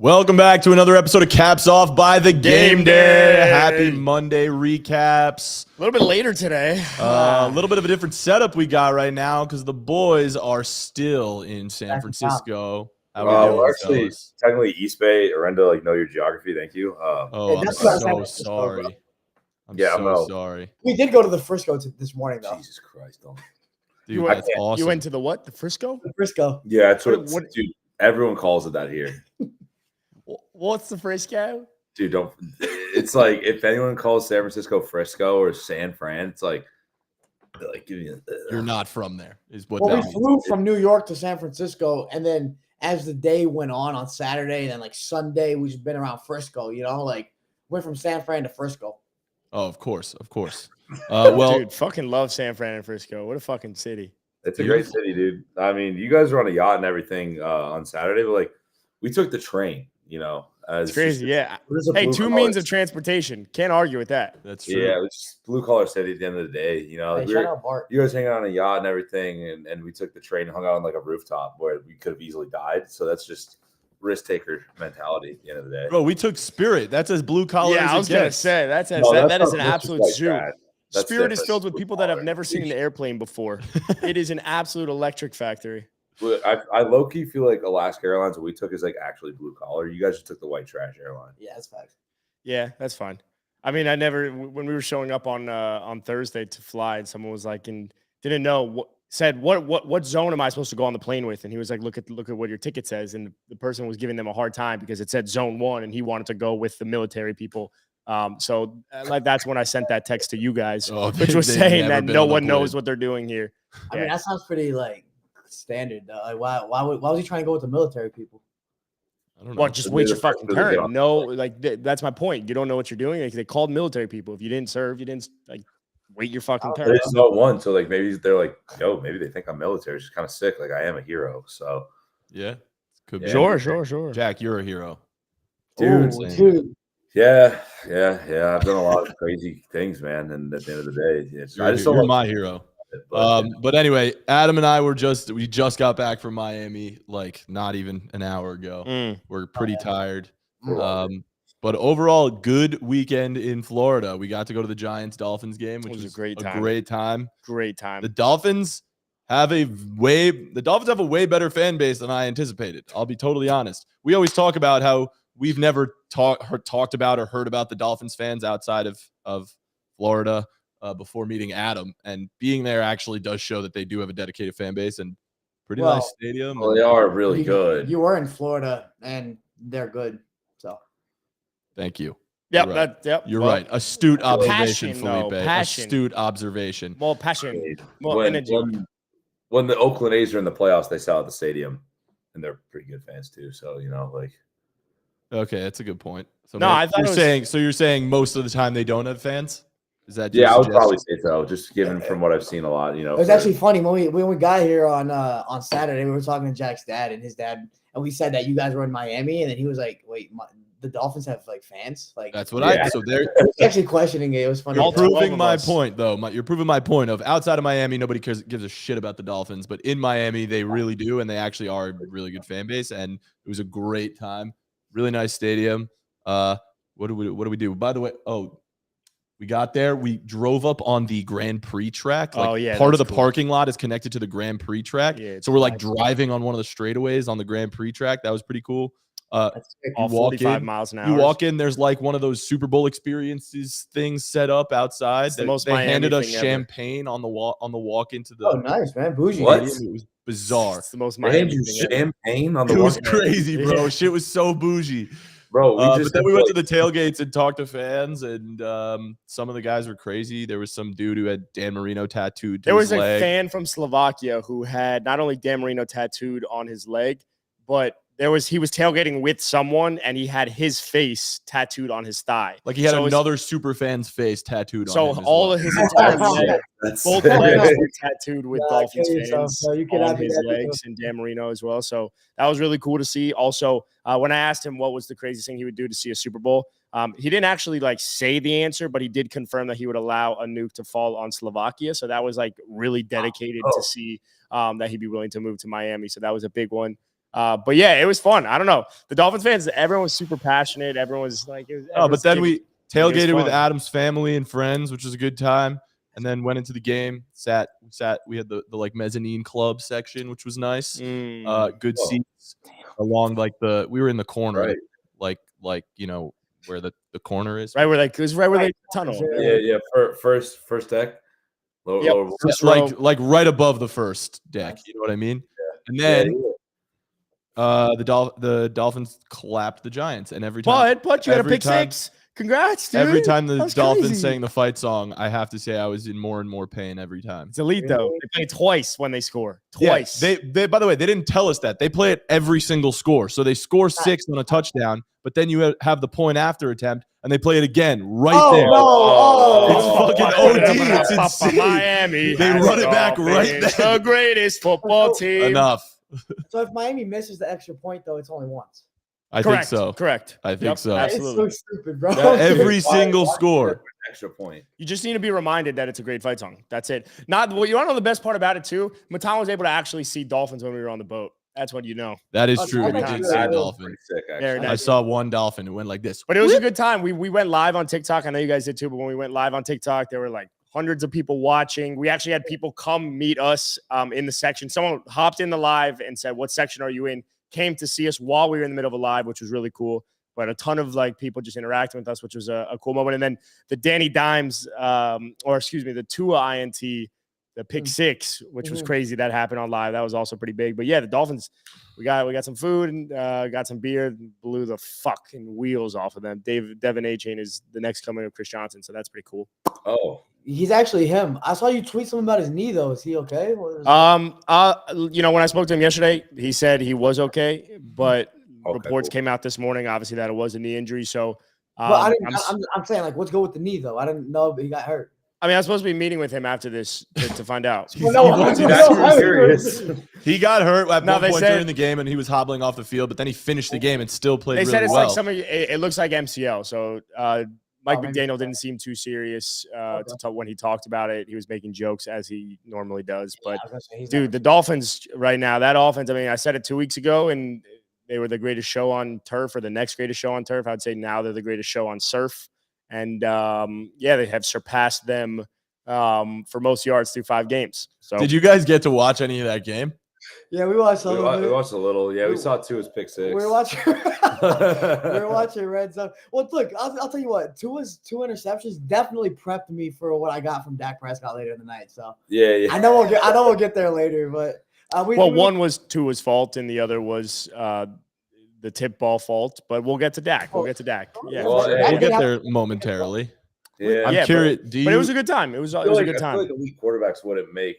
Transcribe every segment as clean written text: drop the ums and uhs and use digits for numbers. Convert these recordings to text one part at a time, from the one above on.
Welcome back to another episode of Caps Off by the Game Day. Happy Monday recaps. A little bit later today. A little bit of a different setup we got right now because the boys are still in San Francisco. How we doing, we're actually fellas? technically East Bay. Orlando, know your geography. Thank you. I'm so sorry. I'm so sorry. We did go to the Frisco this morning, though. Jesus Christ, don't. Dude, that's awesome. You went to the what? The Frisco? The Frisco. Yeah, that's what dude, everyone calls it that here. What's the Frisco? Dude, don't. It's like if anyone calls San Francisco Frisco or San Fran, it's like give me you're not from there, is what well, that we flew from New York to San Francisco, and then as the day went on Saturday, and then like Sunday, we've just been around Frisco, went from San Fran to Frisco. Oh, of course. Well, dude, fucking love San Fran and Frisco. What a fucking city. It's a great city, dude. I mean, you guys were on a yacht and everything on Saturday, but like we took the train, It's crazy, yeah. Hey, two means of transportation. Can't argue with that. That's true. Yeah, it was blue collar city at the end of the day. Hey, shout out Bart. You guys hanging out on a yacht and everything, and we took the train and hung out on like a rooftop where we could have easily died. So that's just risk taker mentality at the end of the day. Bro, we took Spirit. That's as blue collar as I was going to say, that is an absolute zoo. Spirit is filled with people that have never seen an airplane before. It is an absolute electric factory. I low-key feel like Alaska Airlines, what we took is like actually blue collar. You guys just took the white trash airline. Yeah, that's facts. Yeah, that's fine. I mean, when we were showing up on Thursday to fly, and someone was like, and didn't know what zone am I supposed to go on the plane with? And he was like, look at what your ticket says. And the person was giving them a hard time because it said zone 1 and he wanted to go with the military people. So that's when I sent that text to you guys, which was saying that no one knows what they're doing here. I mean, that sounds pretty standard. Like, why was he trying to go with the military people? I don't know. Well, just wait your fucking turn. No, that's my point. You don't know what you're doing. Like, they called military people. If you didn't serve, you didn't wait your fucking turn. There's no one, so maybe they're like, maybe they think I'm military. It's just kind of sick. Like I am a hero. So yeah, could be. Sure. Jack, you're a hero, dude. Yeah. I've done a lot of crazy things, man. And at the end of the day, you're my hero. But anyway, Adam and I we just got back from Miami like not even an hour ago. We're pretty tired. But overall, good weekend in Florida. We got to go to the Giants-Dolphins game, which was a great time. Great time. The Dolphins have a way better fan base than I anticipated. I'll be totally honest. We always talk about how we've never talked about or heard about the Dolphins fans outside of Florida. Before meeting Adam, and being there actually does show that they do have a dedicated fan base and pretty nice stadium. Well, they are really good. You were in Florida, and they're good. So, thank you. Yep, You're right. Astute observation, Passion, Felipe. Astute observation. More passion. More energy. When the Oakland A's are in the playoffs, they sell out the stadium, and they're pretty good fans too. So Okay, that's a good point. So no, I thought you're saying most of the time they don't have fans. Is that I would probably say so, just given from what I've seen a lot, It was actually funny when we got here on Saturday. We were talking to Jack's dad and his dad, and we said that you guys were in Miami, and then he was like, "Wait, the Dolphins have fans?" Like that's what I. So they're actually questioning it. It was funny. You're proving my point, though. You're proving my point of outside of Miami, nobody gives a shit about the Dolphins, but in Miami, they really do, and they actually are a really good fan base, and it was a great time. Really nice stadium. What do we do? By the way, we got there. We drove up on the Grand Prix track. Part of the parking lot is connected to the Grand Prix track. Yeah, so we're driving on one of the straightaways on the Grand Prix track. That was pretty cool. All 45 miles an hour. You walk in, there's one of those Super Bowl experiences things set up outside. They handed us champagne on the walk into the. Oh, nice, man. Bougie. What? It was bizarre. It's the most Miami thing champagne on the. It was crazy, bro. Shit was so bougie. Bro, but then we went to the tailgates and talked to fans, and some of the guys were crazy. There was some dude who had Dan Marino tattooed. There was a fan from Slovakia who had not only Dan Marino tattooed on his leg, but he was tailgating with someone, and he had his face tattooed on his thigh. Like he had another super fan's face tattooed on him. So all of his entire leg, both legs were tattooed with Dolphins fans on his legs, and Dan Marino as well. So that was really cool to see. Also, when I asked him what was the craziest thing he would do to see a Super Bowl, he didn't actually say the answer, but he did confirm that he would allow a nuke to fall on Slovakia. So that was really dedicated to see that he'd be willing to move to Miami. So that was a big one. But yeah, it was fun. I don't know. The Dolphins fans, everyone was super passionate. Everyone was like, but then we tailgated with fun. Adam's family and friends, which was a good time. And then went into the game, sat. We had the like mezzanine club section, which was nice. Good seats along we were in the corner, Right. like you know where the corner is. Right where it was right where the tunnel. Yeah. First deck. Lower, Just like right above the first deck. You know what I mean? And then the Dolphins clapped the Giants, and every time. But you had a pick six. Congrats, dude. Every time the Dolphins crazy. sang the fight song, I have to say I was in more and more pain every time. It's elite though. They play twice when they score. Twice. Yeah, they by the way, they didn't tell us that. They play it every single score. So they score 6 on a touchdown, but then you have the point after attempt, and they play it again there. It's fucking OD. It's insane. Miami. They run it back right there. The greatest football team. Enough. So if Miami misses the extra point, though, it's only once. I think so. Correct. I think so. Absolutely. It's so stupid, bro. Every single score. Extra point. You just need to be reminded that it's a great fight song. That's it. You want to know the best part about it too? Matan was able to actually see dolphins when we were on the boat. That's what you know. That is true. We I did did see a see dolphin. Sick, I saw one dolphin who went like this. But it was a good time. We went live on TikTok. I know you guys did too, but when we went live on TikTok, there were like hundreds of people watching. We actually had people come meet us in the section. Someone hopped in the live and said, "What section are you in?" Came to see us while we were in the middle of a live, which was really cool. But a ton of like people just interacting with us, which was a cool moment. And then the Danny Dimes, the Tua INT, the pick six, which was crazy. That happened on live. That was also pretty big. But yeah, the Dolphins, we got some food and got some beer, blew the fucking wheels off of them. Devin A-Chain is the next coming of Chris Johnson, so that's pretty cool. Oh, he's actually him. I saw you tweet something about his knee though. Is he okay? When I spoke to him yesterday, he said he was okay, but reports came out this morning, obviously, that it was a knee injury. So, I'm saying, like, let's go with the knee, though. I didn't know he got hurt. I mean, I was supposed to be meeting with him after this to find out. He got hurt at one point during the game, and he was hobbling off the field, but then he finished the game and still played really well. They said it's like it looks like MCL. So Mike McDaniel didn't seem too serious when he talked about it. He was making jokes as he normally does. But, dude, the Dolphins right now, that offense, I mean, I said it 2 weeks ago, and they were the greatest show on turf or the next greatest show on turf. I'd say now they're the greatest show on surf. And, they have surpassed them for most yards through 5 games. So, did you guys get to watch any of that game? Yeah, we watched a little bit. We watched a little. Yeah, we saw Tua's pick six. We were watching Red Zone. Well, look, I'll tell you what. Tua's 2 interceptions definitely prepped me for what I got from Dak Prescott later in the night. So yeah. I know we'll get there later, but one was Tua's fault and the other was the tip ball fault. But we'll get to Dak. Yeah, we'll get there momentarily. Yeah, I'm curious. But it was a good time. It was a good time. I feel like elite quarterbacks wouldn't make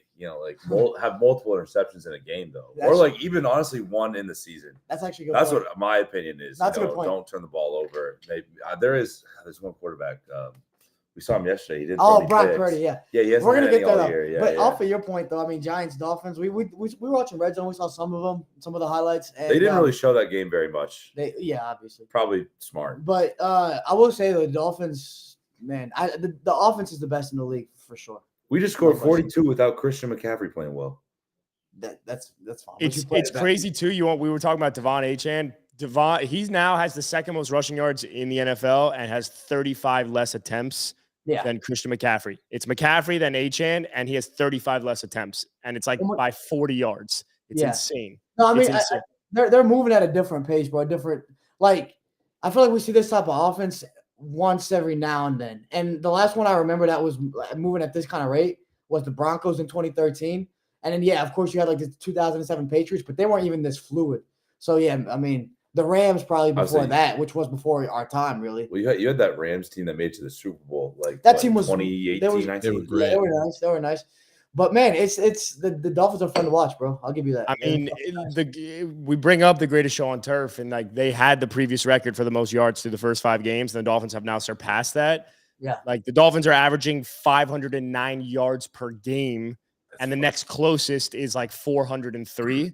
have multiple interceptions in a game though, or even honestly one in the season. That's actually good. That's what my opinion is. That's a good point. Don't turn the ball over. Maybe there's one quarterback. We saw him yesterday. He didn't. Brock Purdy. Yeah. He we're gonna get there though. Year. But off of your point though, I mean, Giants, Dolphins. We were watching Red Zone. We saw some of them, some of the highlights. And, they didn't really show that game very much. Obviously. Probably smart. But I will say the Dolphins, man, the offense is the best in the league for sure. We just scored 42 without Christian McCaffrey playing well. That's fine. It's crazy too. We were talking about Devon Achane. He now has the second most rushing yards in the NFL and has 35 less attempts than Christian McCaffrey. It's McCaffrey, then Achane, and he has 35 less attempts, and it's like by 40 yards. It's insane. No, I mean they're moving at a different pace, bro. I feel like we see this type of offense once every now and then. And the last one I remember that was moving at this kind of rate was the Broncos in 2013. And then, of course, you had like the 2007 Patriots, but they weren't even this fluid. So, I mean, the Rams probably before that, which was before our time, really. Well, you had that Rams team that made it to the Super Bowl. That team was 2018, 19. They were great. They were nice. But, man, it's the Dolphins are fun to watch, bro. I'll give you that. I mean, we bring up the greatest show on turf, and they had the previous record for the most yards through the first 5 games, and the Dolphins have now surpassed that. Yeah. The Dolphins are averaging 509 yards per game, and the next closest is 403.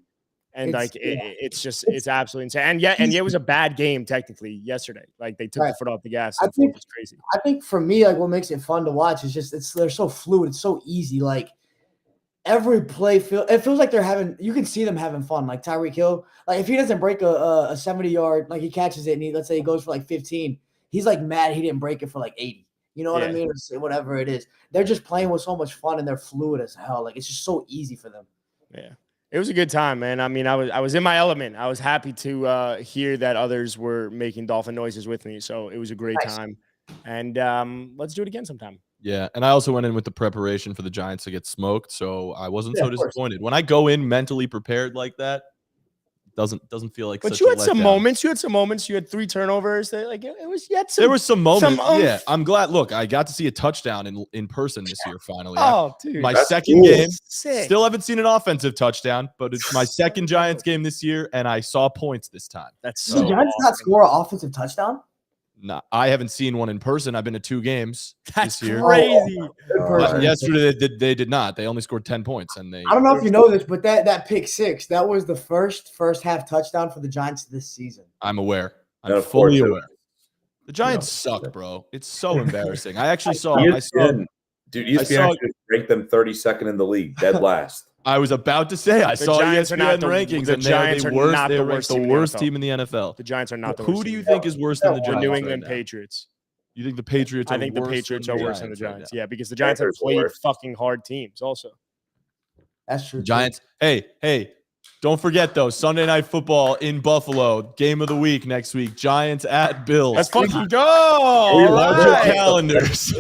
And it's absolutely insane. And it was a bad game technically yesterday. They took the foot off the gas. I think it's crazy. I think for me, what makes it fun to watch is just they're so fluid. It's so easy. every play it feels like you can see them having fun. Like Tyreek Hill, like if he doesn't break a 70-yard, like he catches it and let's say he goes for like 15, he's like mad he didn't break it for like 80. You know what I mean? Or say whatever it is. They're just playing with so much fun and they're fluid as hell. Like it's just so easy for them. Yeah. It was a good time, man. I mean, I was in my element. I was happy to hear that others were making dolphin noises with me. So it was a great time. And let's do it again sometime. Yeah, and I also went in with the preparation for the Giants to get smoked, so I wasn't so disappointed. When I go in mentally prepared like that, doesn't feel like. But such you a had some letdown. moments. You had some moments. You had 3 turnovers. There was some moments. Yeah, I'm glad. Look, I got to see a touchdown in person this year. Finally, dude, my second game. Still haven't seen an offensive touchdown, but it's my second Giants game this year, and I saw points this time. Did the Giants not score an offensive touchdown? No, I haven't seen one in person. I've been to 2 games this year. Crazy. Yesterday they did not. They only scored 10 points, and I don't know if you know this, but that pick 6, that was the first half touchdown for the Giants this season. I'm aware. I'm fully aware. The Giants suck, bro. It's so embarrassing. I actually saw. Dude, ESPN should rank them 32nd in the league, dead last. I was about to say I saw Giants ESPN rankings, and they're the worst team in the NFL. The Giants are not the worst. Who do you think is worse than the Giants? The New England Patriots. You think the Patriots? I think the Patriots are worse than the Giants. Yeah, because the Giants have played fucking hard teams. Also, that's true. Giants. Hey, don't forget though. Sunday Night Football in Buffalo, game of the week next week. Giants at Bills. Let's fucking go! Mark your calendars.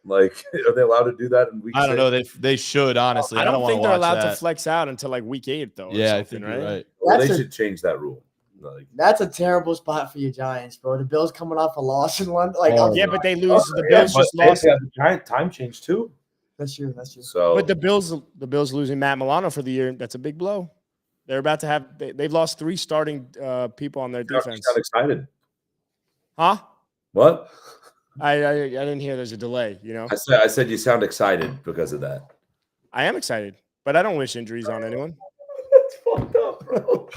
Like, are they allowed to do that in week 6? I don't know. They should, honestly. I don't think they're allowed to flex out until like week 8, though. Yeah, I think you're right. Well, they should change that rule. Like, that's a terrible spot for you Giants, bro. The Bills coming off a loss in London. Like, but they lose. The Bills just lost. The Giant time change too. That's true. So, but the Bills losing Matt Milano for the year. That's a big blow. They're about to have. They've lost 3 starting people on their defense. I'm excited. Huh? What? I didn't hear. There's a delay. You know. I said you sound excited because of that. I am excited, but I don't wish injuries on anyone. That's fucked up, bro.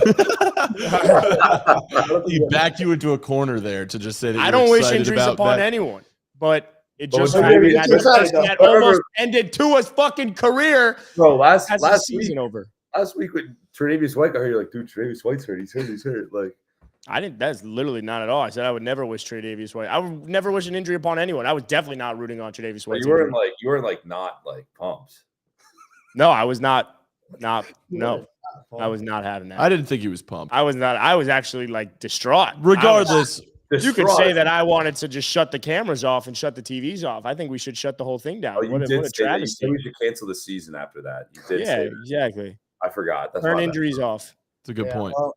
He backed you into a corner there to just say that. I don't wish injuries upon anyone, but it just that almost ended Tua's fucking career. Bro, last season over. Last week when Tre'Davious White got hurt, you're like, dude, Tre'Davious White's hurt. He's hurt. Like, I didn't. That's literally not at all. I said I would never wish Tre'Davious White. I would never wish an injury upon anyone. I was definitely not rooting on Tre'Davious White. You were not pumped. No, I was not. No, I was not having that. I didn't think he was pumped. I was not. I was actually like distraught. Regardless, you could say that I wanted to just shut the cameras off and shut the TVs off. I think we should shut the whole thing down. What a travesty! We should cancel the season after that. You did. Yeah, exactly. I forgot. Turn injuries off. It's a good point. Well,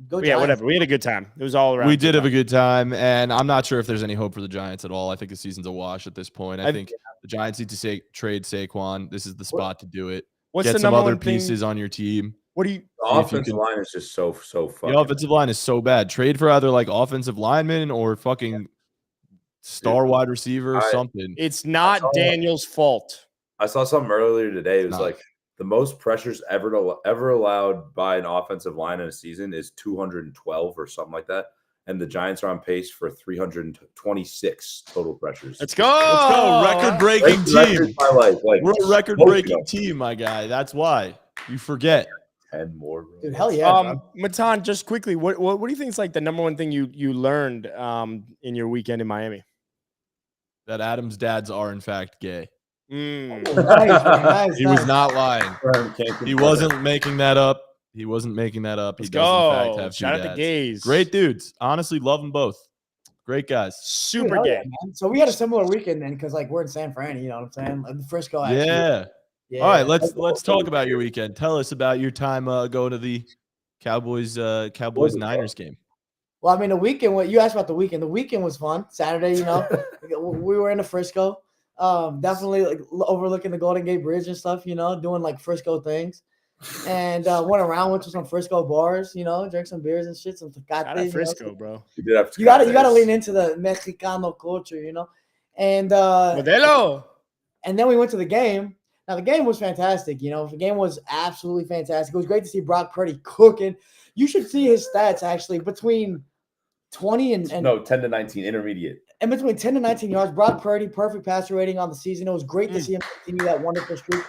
whatever. We had a good time. It was all around. We did have a good time, and I'm not sure if there's any hope for the Giants at all. I think the season's a wash at this point. I think the Giants need to trade Saquon. This is the spot to do it. Get some other pieces on your team. What do you? The offensive line is just so fucking. The offensive line is so bad. Trade for either like offensive lineman or fucking star wide receiver or something. It's not Daniel's fault. I saw something earlier today. It was like the most pressures ever allowed by an offensive line in a season is 212 or something like that. And the Giants are on pace for 326 total pressures. Let's go. Record-breaking team. We're a record-breaking team, my guy. That's why. You forget. 10 more. Bro. Dude, hell yeah. Matan, just quickly, what do you think is like the number one thing you learned in your weekend in Miami? That Adam's dads are, in fact, gay. Nice. He was not lying. He wasn't making that up. He does, in fact, have 2 dads. Shout out to gays. Great dudes. Honestly, love them both. Great guys. Super gay. Man. So we had a similar weekend then, because like we're in San Fran, you know what I'm saying? Like the Frisco. Actually. Yeah. All right, let's talk about your weekend. Tell us about your time going to the Cowboys Niners game. Well, I mean, the weekend. What you asked about the weekend? The weekend was fun. Saturday, you know, we were in the Frisco. Definitely like overlooking the Golden Gate Bridge and stuff. You know, doing like Frisco things. And went around, went to some Frisco bars, you know, drank some beers and shit. Some tecates, Frisco, bro. You gotta lean into the Mexicano culture, you know. And Modelo. And then we went to the game. Now the game was fantastic, you know. The game was absolutely fantastic. It was great to see Brock Purdy cooking. You should see his stats actually between 20 and no 10 to 19 intermediate. In between 10 to 19 yards. Brock Purdy, perfect passer rating on the season. It was great to see him continue that wonderful streak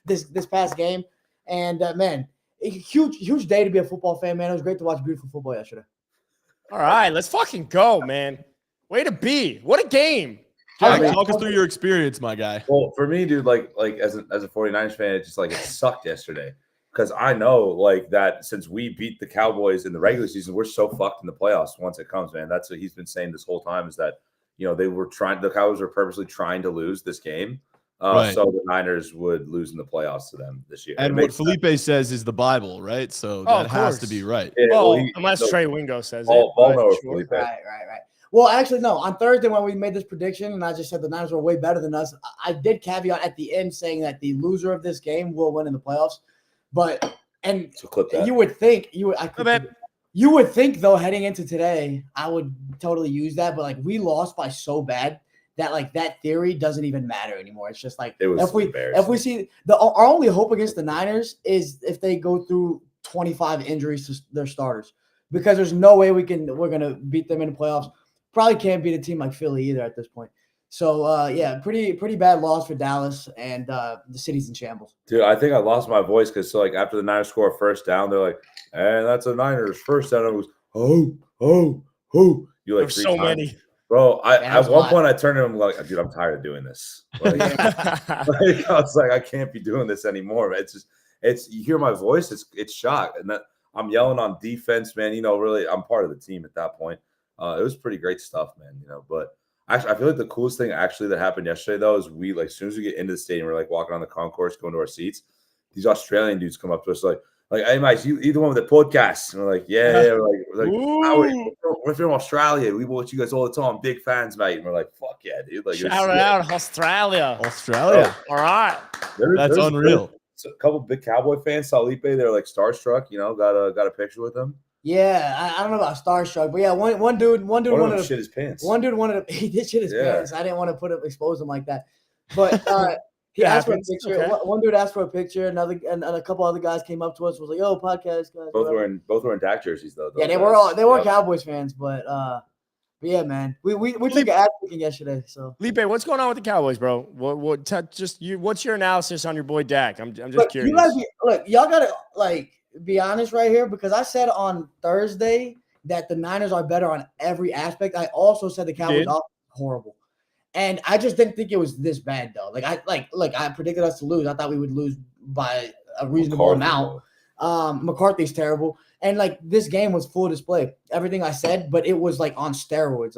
this past game. And man, a huge day to be a football fan, man. It was great to watch beautiful football yesterday. All right, let's fucking go, man. Way to be. What a game. Jack, talk us through your experience, my guy. Well, for me, dude, like as a 49ers fan, it's just like it sucked yesterday. Because I know, like, that since we beat the Cowboys in the regular season, we're so fucked in the playoffs once it comes, man. That's what he's been saying this whole time is that, the Cowboys were purposely trying to lose this game. Right. So the Niners would lose in the playoffs to them this year. And what Felipe says is the Bible, right? So that has to be right. Yeah, unless Trey Wingo says all know sure. Felipe. Right. Well, actually, no. On Thursday when we made this prediction, and I just said the Niners were way better than us, I did caveat at the end saying that the loser of this game will win in the playoffs. So clip that. You would think though, heading into today, I would totally use that, but like we lost by so bad that like that theory doesn't even matter anymore. It's just like if we see our only hope against the Niners is if they go through 25 injuries to their starters, because there's no way we're gonna beat them in the playoffs. Probably can't beat a team like Philly either at this point. So yeah, pretty bad loss for Dallas, and the city's in shambles. Dude, I think I lost my voice because after the Niners score a first down, they're like, and that's a Niners first down. It was you like There's so many. Bro, at one point I turned to him like, dude, I'm tired of doing this. Like, I was like, I can't be doing this anymore. It's you hear my voice, it's shock. And that I'm yelling on defense, man. Really, I'm part of the team at that point. It was pretty great stuff, man. But actually, I feel like the coolest thing actually that happened yesterday, though, is we as soon as we get into the stadium, we're like walking on the concourse, going to our seats. These Australian dudes come up to us like, hey, mate, you the one with the podcast? And we're like, yeah. We're from Australia. We watch you guys all the time. Big fans, mate. And we're like, fuck yeah, dude. Like, shout out Australia. Australia. All right. That's unreal. A couple big Cowboy fans, Felipe, they're like starstruck. Got a picture with them. Yeah, I don't know about starstruck, but yeah, one dude wanted to shit his pants. One dude wanted to he did shit his pants. I didn't want to expose him like that, but he asked for a picture. Okay. One dude asked for a picture. And a couple other guys came up to us. Was like, "Yo, podcast guys." Both were in Dak jerseys though. Yeah, they were Cowboys fans, but yeah, man, we took an ass kicking yesterday. So, Felipe, what's going on with the Cowboys, bro? What's your analysis on your boy Dak? I'm just curious. Y'all gotta be honest right here, because I said on Thursday that the Niners are better on every aspect. I also said the Cowboys are horrible, and I just didn't think it was this bad though. I predicted us to lose. I thought we would lose by a reasonable amount. McCarthy's terrible, and this game was full display. Everything I said, but it was on steroids.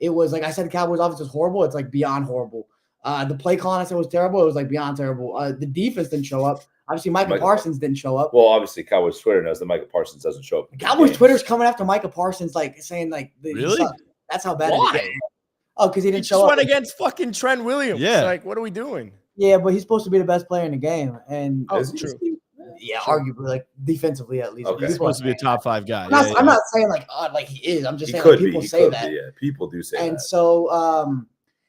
It was I said the Cowboys offense is horrible. It's beyond horrible. The play calling I said was terrible. It was beyond terrible. The defense didn't show up. Obviously, Micah Parsons didn't show up. Well, obviously, Cowboys Twitter knows that Micah Parsons doesn't show up. Cowboys Twitter's coming after Micah Parsons, saying really? That's how bad Why? it is. Oh, because he didn't show up. Went against fucking Trent Williams. Yeah. What are we doing? Yeah, but he's supposed to be the best player in the game, and true. Yeah, arguably, defensively at least. Okay. He's supposed to be a top 5 guy. I'm not saying he is. I'm just saying people say that. Yeah, people do say that. And so,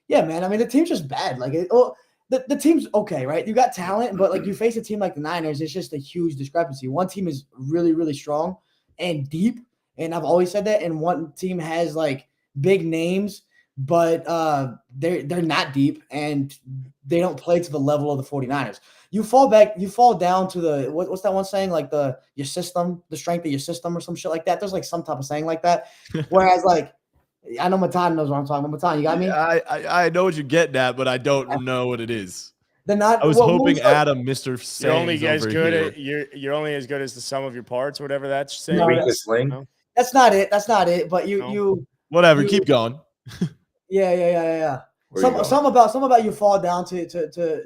yeah, man. I mean, the team's just bad. The team's okay, right? You got talent, but you face a team like the Niners, it's just a huge discrepancy. One team is really, really strong and deep, and I've always said that. And one team has big names, but they're not deep, and they don't play to the level of the 49ers. You fall down to the what's that one saying? Your system, the strength of your system, or some shit like that. There's some type of saying like that. Whereas I know Matan knows what I'm talking about. Matan, you got me? I know what you're getting at, but I don't know what it is. I was hoping Adam, Mr. Sayings, you're only as good you're only as good as the sum of your parts, or whatever that's saying. No, that's not it. That's not it. But you whatever. Keep going. Yeah. Some about you fall down to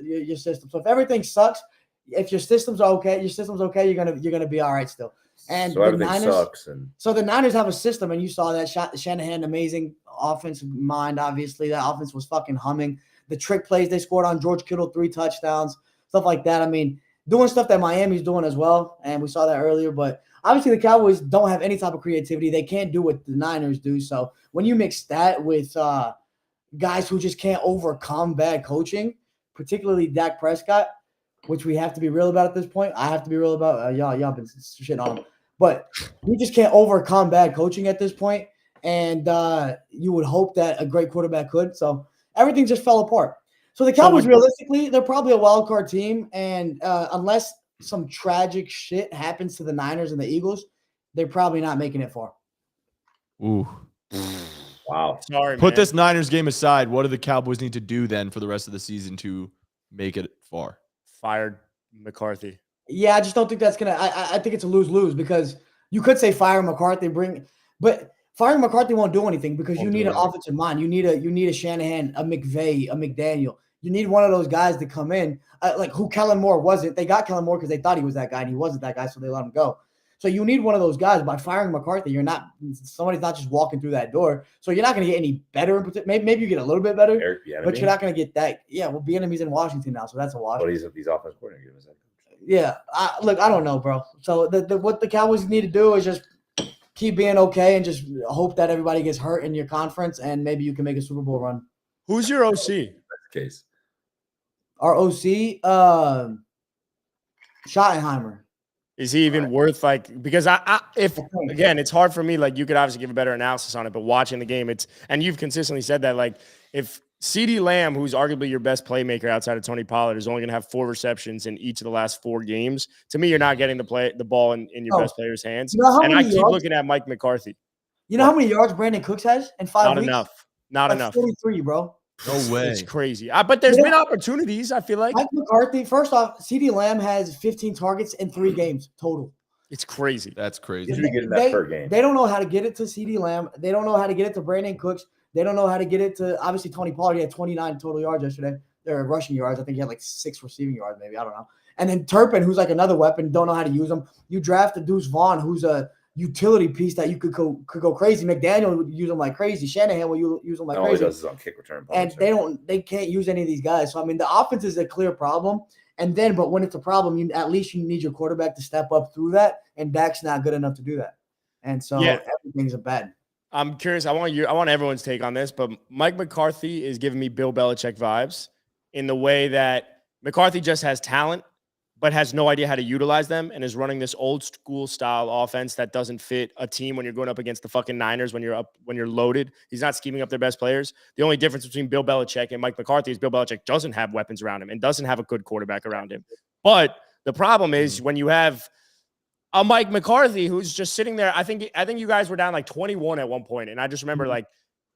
your system. So if everything sucks, if your system's okay, you're gonna be all right still. And so everything sucks. So the Niners have a system, and you saw that Shanahan, amazing offensive mind. Obviously, that offense was fucking humming. The trick plays they scored on George Kittle, 3 touchdowns, stuff like that. I mean, doing stuff that Miami's doing as well, and we saw that earlier. But obviously, the Cowboys don't have any type of creativity. They can't do what the Niners do. So when you mix that with guys who just can't overcome bad coaching, particularly Dak Prescott, which we have to be real about at this point. I have to be real about y'all been shitting on him. But we just can't overcome bad coaching at this point. and you would hope that a great quarterback could. So everything just fell apart. So the Cowboys, realistically, they're probably a wild card team, and unless some tragic shit happens to the Niners and the Eagles, they're probably not making it far. Ooh. Wow. Sorry, Put man. this Niners game aside. What do the Cowboys need to do then for the rest of the season to make it far? Fired McCarthy. Yeah, I just don't think that's gonna. I think it's a lose-lose because you could say fire McCarthy, but firing McCarthy won't do anything because you need an offensive mind. You need a Shanahan, a McVay, a McDaniel. You need one of those guys to come in, like who Kellen Moore wasn't. They got Kellen Moore because they thought he was that guy, and he wasn't that guy, so they let him go. So you need one of those guys. By firing McCarthy, somebody's not just walking through that door. So you're not going to get any better. Maybe you get a little bit better, but you're not going to get that. Yeah, well, Bieniemy's in Washington now, so that's a wash. But he's offensive coordinator. Yeah, look, I don't know, bro. So what the Cowboys need to do is just keep being okay and just hope that everybody gets hurt in your conference, and maybe you can make a Super Bowl run. Who's your OC? That's the case. Our OC, Schottenheimer. Is he even worth because again, it's hard for me. Like you could obviously give a better analysis on it, but watching the game, and you've consistently said that if CeeDee Lamb, who's arguably your best playmaker outside of Tony Pollard, is only going to have 4 receptions in each of the last 4 games, to me, you're not getting the ball in your best player's hands. And I keep looking at Mike McCarthy. You know how many yards Brandon Cooks has in 5 weeks? Not enough. 43, bro. No way. It's crazy. But there's been opportunities, I feel like. Mike McCarthy, first off, CeeDee Lamb has 15 targets in 3 games total. It's crazy. That's crazy. You should be getting that per game. They don't know how to get it to CeeDee Lamb. They don't know how to get it to Brandon Cooks. They don't know how to get it to, obviously, Tony Pollard. He had 29 total yards yesterday. They're rushing yards. I think he had 6 receiving yards, maybe. I don't know. And then Turpin, who's another weapon, don't know how to use him. You draft a Deuce Vaughn, who's a utility piece that you could go crazy. McDaniel would use them like crazy. Shanahan will use them like crazy. All he does is on kick return. And they can't use any of these guys. So, I mean, the offense is a clear problem. But when it's a problem, at least you need your quarterback to step up through that. And Dak's not good enough to do that. And so everything's a bad. I'm curious. I want everyone's take on this, but Mike McCarthy is giving me Bill Belichick vibes in the way that McCarthy just has talent, but has no idea how to utilize them and is running this old school style offense that doesn't fit a team when you're going up against the fucking Niners when you're loaded. He's not scheming up their best players. The only difference between Bill Belichick and Mike McCarthy is Bill Belichick doesn't have weapons around him and doesn't have a good quarterback around him. But the problem is when you have a Mike McCarthy who's just sitting there. I think you guys were down 21 at one point, and I just remember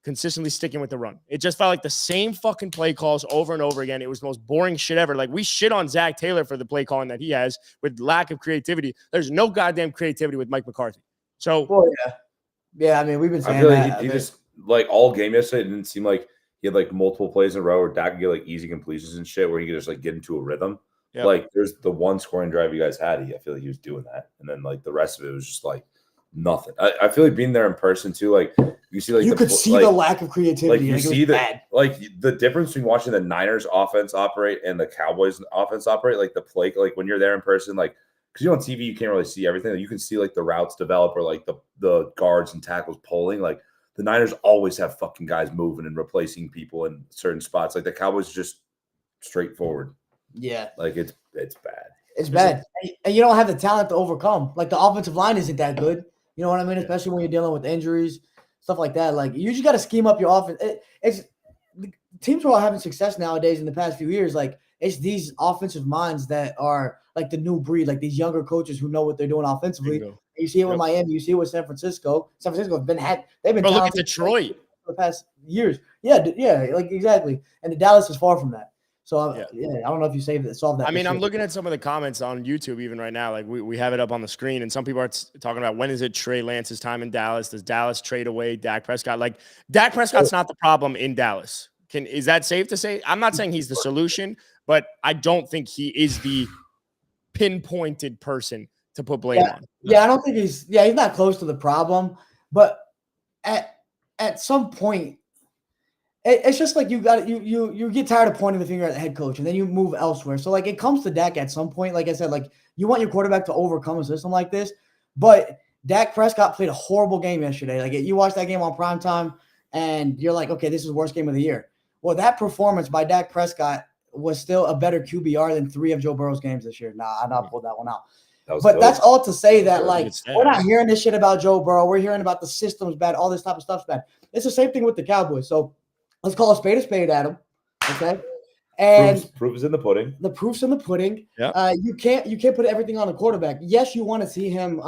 consistently sticking with the run. It just felt like the same fucking play calls over and over again. It was the most boring shit ever. We shit on Zach Taylor for the play calling that he has with lack of creativity. There's no goddamn creativity with Mike McCarthy. So, yeah. I mean, we've been saying I feel that. He just all game yesterday. It didn't seem like he had multiple plays in a row where Dak could get easy completions and shit where he could just get into a rhythm. Yep. There's the one scoring drive you guys had. I feel like he was doing that, and then the rest of it was just nothing. I feel like being there in person too. You see, you could see the lack of creativity. You see the difference between watching the Niners offense operate and the Cowboys offense operate. The play, when you're there in person, because on TV you can't really see everything. You can see the routes develop or the guards and tackles pulling. The Niners always have fucking guys moving and replacing people in certain spots. The Cowboys just straightforward. Yeah. It's bad. It's bad. And you don't have the talent to overcome. The offensive line isn't that good. You know what I mean? Especially when you're dealing with injuries, stuff like that. You just got to scheme up your offense. It's the teams who are having success nowadays in the past few years. It's these offensive minds that are the new breed, these younger coaches who know what they're doing offensively. Bingo. You see it with Miami. You see it with San Francisco. San Francisco they've been look at Detroit for the past years. Yeah, exactly. And the Dallas is far from that. So, I don't know if you solved that. I mean, I'm looking at some of the comments on YouTube even right now. We have it up on the screen, and some people are talking about when is it Trey Lance's time in Dallas? Does Dallas trade away Dak Prescott? Dak Prescott's not the problem in Dallas. Is that safe to say? I'm not saying he's the solution, but I don't think he is the pinpointed person to put blame on. Yeah, I don't think he's not close to the problem, but at some point, it's just you get tired of pointing the finger at the head coach, and then you move elsewhere. So it comes to Dak at some point. Like I said, you want your quarterback to overcome a system like this, but Dak Prescott played a horrible game yesterday. You watched that game on primetime, and you're okay, this is the worst game of the year. Well, that performance by Dak Prescott was still a better QBR than 3 of Joe Burrow's games this year. Nah, I not pulled that one out. But that's all to say that, like, It's we're not hearing this shit about Joe Burrow. We're hearing about the system's bad. All this type of stuff's bad. It's the same thing with the Cowboys. So let's call a spade, Adam. Okay. And proof is in the pudding. The proof's in the pudding. Yeah. You can't put everything on the quarterback. Yes, you want to see him,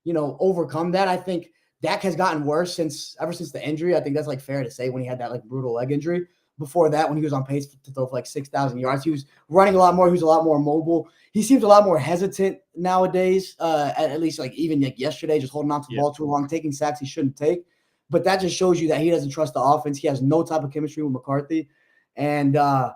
overcome that. I think Dak has gotten worse ever since the injury. I think that's like fair to say when he had that like brutal leg injury. Before that, when he was on pace to throw for like 6,000 yards, he was running a lot more. He was a lot more mobile. He seems a lot more hesitant nowadays. At least like even like yesterday, just holding on to the ball too long, taking sacks he shouldn't take. But that just shows you that he doesn't trust the offense. He has no type of chemistry with McCarthy. And yeah,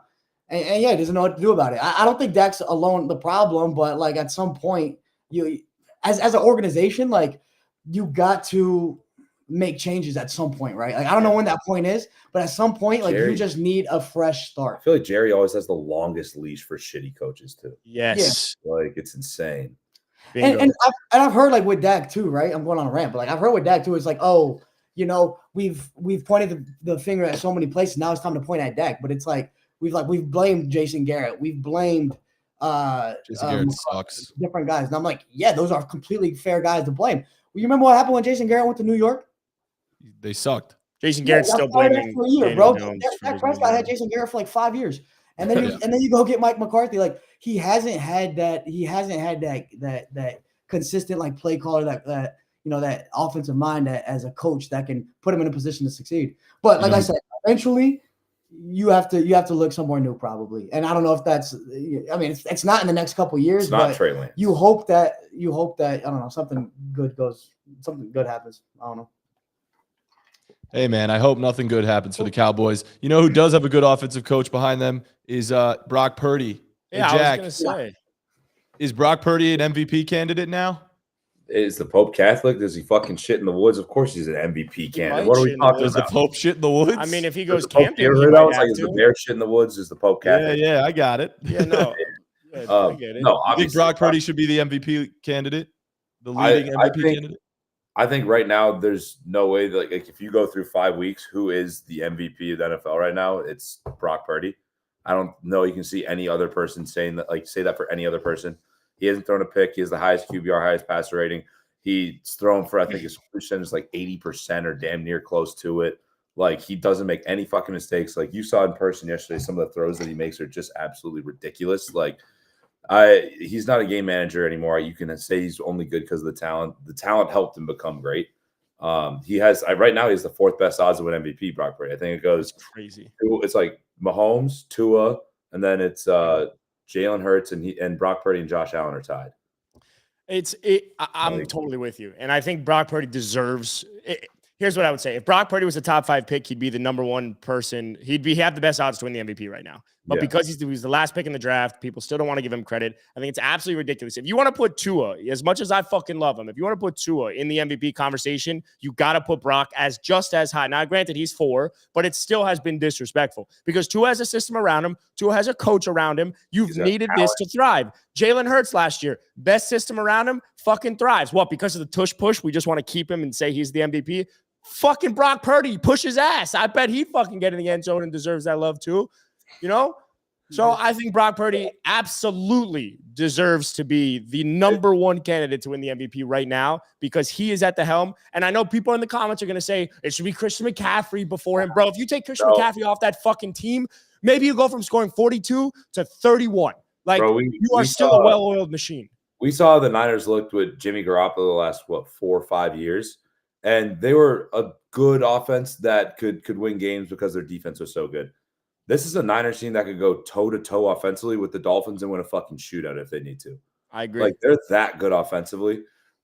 he doesn't know what to do about it. I don't think Dak's alone the problem, but like at some point, you as an organization, like you got to make changes at some point, right? Like I don't know when that point is, but at some point, like you just need a fresh start. I feel like Jerry always has the longest leash for shitty coaches too. Yes, like it's insane. And I've heard like with Dak too, right? I'm going on a rant, but like I've heard with Dak too, it's like, oh, we've pointed the finger at so many places. Now it's time to point at Dak, but it's like we've blamed Jason Garrett, we've blamed Jason Garrett sucks. Different guys, and I'm like, yeah, those are completely fair guys to blame. Well, you remember what happened when Jason Garrett went to New York? They sucked. Jason Garrett's still blaming for a year, bro. Dak Prescott had Jason Garrett for like 5 years, and then you go get Mike McCarthy. Like he hasn't had that consistent like play caller, that offensive mind that as a coach that can put him in a position to succeed. But like I said, eventually you have to look somewhere new probably. And I don't know if that's. I mean, it's not in the next couple of years. It's not Trey Lance. You hope that I don't know, something good happens. I don't know. Hey, man, I hope nothing good happens for the Cowboys. You know who does have a good offensive coach behind them is Brock Purdy. Yeah, hey, Jack, I was going to say. Is Brock Purdy an MVP candidate now? Is the Pope Catholic? Does he fucking shit in the woods? Of course he's an MVP candidate. What are we talking about? Does the Pope shit in the woods? I mean, if he goes camping, is the bear shit in the woods? Is the Pope Catholic? Yeah, I got it. Yeah, no. I get it. No, I think Brock Purdy should be the MVP candidate, the leading MVP candidate. I think right now there's no way that like if you go through 5 weeks, who is the MVP of the NFL right now? It's Brock Purdy. I don't know you can see any other person saying that, like say that for any other person. He hasn't thrown a pick. He has the highest QBR, highest passer rating. He's thrown for, I think his percentage is like 80% or damn near close to it. Like he doesn't make any fucking mistakes. Like you saw in person yesterday, some of the throws that he makes are just absolutely ridiculous. Like he's not a game manager anymore. You can say he's only good because of the talent. The talent helped him become great. He has right now he's the fourth best odds of win MVP. Brock Purdy. I think it goes crazy. It's like Mahomes, Tua, and then it's Jalen Hurts and Brock Purdy and Josh Allen are tied. I'm totally with you, and I think Brock Purdy deserves. Here's what I would say: if Brock Purdy was a top 5 pick, he'd be the number one person. He'd have the best odds to win the MVP right now. But because he's the last pick in the draft, people still don't want to give him credit. I think it's absolutely ridiculous. If you want to put Tua, as much as I fucking love him, if you want to put Tua in the MVP conversation, you got to put Brock as just as high. Now, granted, he's 4, but it still has been disrespectful because Tua has a system around him. Tua has a coach around him. You've needed this to thrive. Jalen Hurts last year, best system around him, fucking thrives. What? Because of the tush push, we just want to keep him and say he's the MVP? Fucking Brock Purdy, push his ass. I bet he fucking get in the end zone and deserves that love too. So I think Brock Purdy absolutely deserves to be the number one candidate to win the MVP right now because he is at the helm. And I know people in the comments are going to say it should be Christian McCaffrey before him. Bro, if you take Christian McCaffrey off that fucking team, maybe you go from scoring 42 to 31. Like, bro, you are still a well-oiled machine. We saw the Niners looked with Jimmy Garoppolo the last, 4 or 5 years. And they were a good offense that could win games because their defense was so good. This is a Niners team that could go toe-to-toe offensively with the Dolphins and win a fucking shootout if they need to. I agree. Like, they're that good offensively.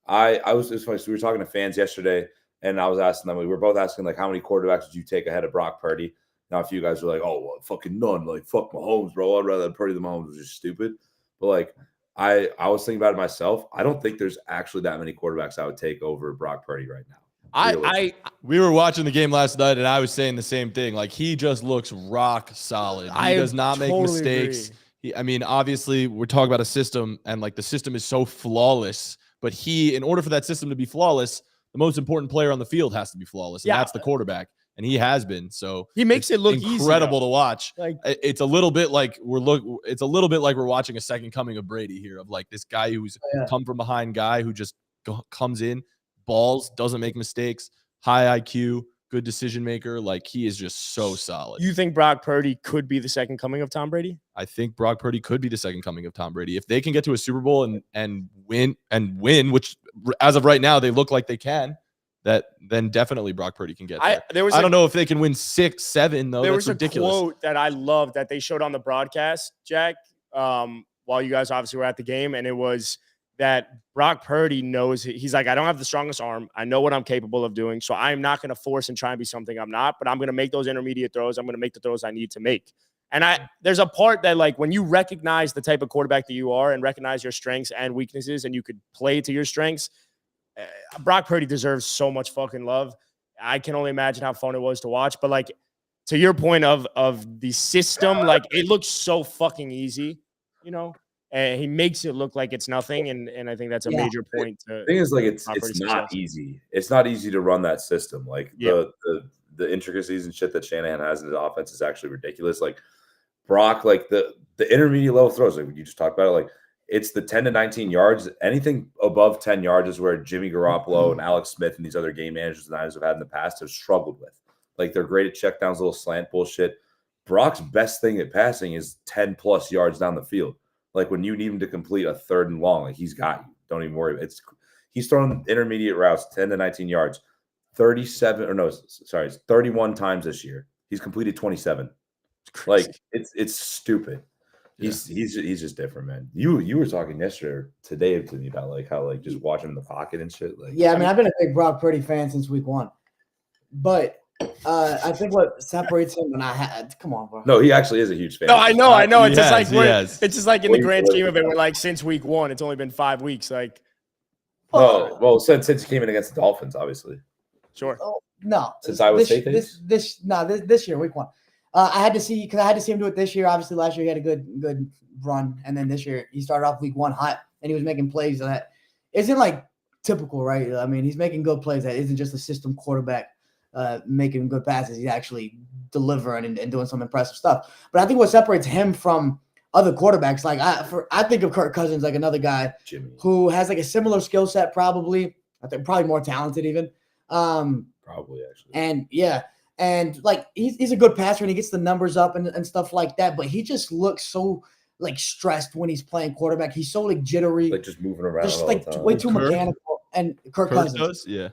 It's funny. So we were talking to fans yesterday, and I was asking them, we were both asking, like, how many quarterbacks would you take ahead of Brock Purdy? Now, a few guys were like, oh, well, fucking none. Like, fuck Mahomes, bro. I'd rather have Purdy than Mahomes, which is stupid. But, like, I was thinking about it myself. I don't think there's actually that many quarterbacks I would take over Brock Purdy right now. We were watching the game last night, and I was saying the same thing. Like, he just looks rock solid. He does not make mistakes. Obviously, we're talking about a system, and like the system is so flawless. But in order for that system to be flawless, the most important player on the field has to be flawless, and that's the quarterback. and he has been. So he makes it's it look incredible easy, to watch. Like it's a little bit like we're watching a second coming of Brady here, of like this guy who's come from behind guy who just comes in, balls, doesn't make mistakes, high IQ, good decision maker. Like he is just so solid. You think Brock Purdy could be the second coming of Tom Brady? I think Brock Purdy could be the second coming of Tom Brady if they can get to a Super Bowl and win, which as of right now they look like they can. Then definitely Brock Purdy can get there. I don't know if they can win 6, 7 though. There That's was ridiculous. a quote that I loved that they showed on the broadcast, Jack, while you guys obviously were at the game, and it was that Brock Purdy knows he's like, I don't have the strongest arm. I know what I'm capable of doing, so I'm not going to force and try and be something I'm not, but I'm going to make those intermediate throws. I'm going to make the throws I need to make. And there's a part that, like, when you recognize the type of quarterback that you are and recognize your strengths and weaknesses, and you could play to your strengths, Brock Purdy deserves so much fucking love. I can only imagine how fun it was to watch. But like, to your point of the system, like it looks so fucking easy, you know, and he makes it look like it's nothing. And I think that's a major point. The thing is, like, it's not easy. It's not easy to run that system. Like the intricacies and shit that Shanahan has in his offense is actually ridiculous. Like Brock, like the intermediate level throws, like you just talked about it, like it's the 10 to 19 yards. Anything above 10 yards is where Jimmy Garoppolo and Alex Smith and these other game managers the Niners have had in the past have struggled with. Like they're great at checkdowns, little slant bullshit. Brock's best thing at passing is 10 plus yards down the field. Like when you need him to complete a 3rd and long, like he's got you. Don't even worry. He's throwing intermediate routes, 10 to 19 yards, 31 times this year. He's completed 27. Like it's stupid. He's just different, man. You were talking yesterday or today to me about like how like just watching him in the pocket and shit. Like I mean I've been a big Brock Purdy fan since week 1, but I think what separates him come on, bro. No, he actually is a huge fan. No, I know. It's just like it's just like in the grand scheme of it, we're like since week 1, it's only been 5 weeks. Like, well, since he came in against the Dolphins, obviously. Sure. No, since Iowa State this year week 1. I had to see him do it this year. Obviously, last year he had a good run, and then this year he started off week 1 hot, and he was making plays that isn't like typical, right? I mean, he's making good plays that isn't just a system quarterback making good passes. He's actually delivering and doing some impressive stuff. But I think what separates him from other quarterbacks, like I think of Kirk Cousins, like another guy who has like a similar skill set, probably. I think probably more talented even. Probably actually. And like he's a good passer and he gets the numbers up and stuff like that, but he just looks so like stressed when he's playing quarterback. He's so like jittery, like just moving around, just like way too mechanical. And Kirk Cousins, yeah,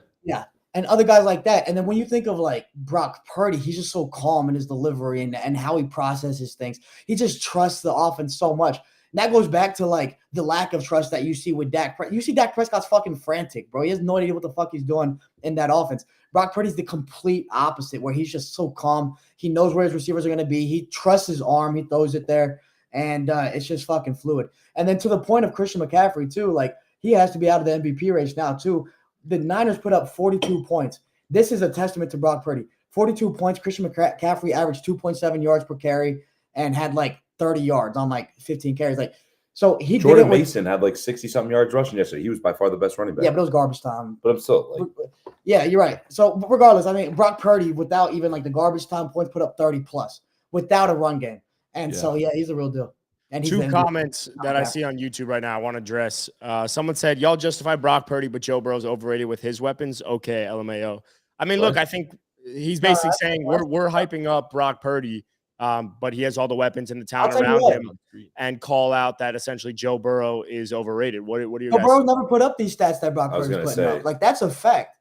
and other guys like that. And then when you think of like Brock Purdy, he's just so calm in his delivery and how he processes things. He just trusts the offense so much. And that goes back to like the lack of trust that you see with Dak. You see Dak Prescott's fucking frantic, bro. He has no idea what the fuck he's doing in that offense. Brock Purdy's the complete opposite, where he's just so calm. He knows where his receivers are going to be. He trusts his arm. He throws it there, and it's just fucking fluid. And then to the point of Christian McCaffrey, too, like he has to be out of the MVP race now, too. The Niners put up 42 points. This is a testament to Brock Purdy. 42 points. Christian McCaffrey averaged 2.7 yards per carry and had like 30 yards on like 15 carries. Like, so Jordan Mason had like 60-something yards rushing yesterday. He was by far the best running back. Yeah, but it was garbage time. But I'm still like, yeah, you're right. So regardless, I mean, Brock Purdy, without even like the garbage time points, put up 30 plus without a run game. And so, he's a real deal. And two comments that I see on YouTube right now I want to address. Someone said, y'all justify Brock Purdy, but Joe Burrow's overrated with his weapons. Okay, LMAO. I mean, look, I think he's basically saying we're hyping up Brock Purdy, but he has all the weapons and the talent around him, and call out that essentially Joe Burrow is overrated. What do you guys? Burrow never put up these stats that Brock Purdy's putting up. Like, that's a fact.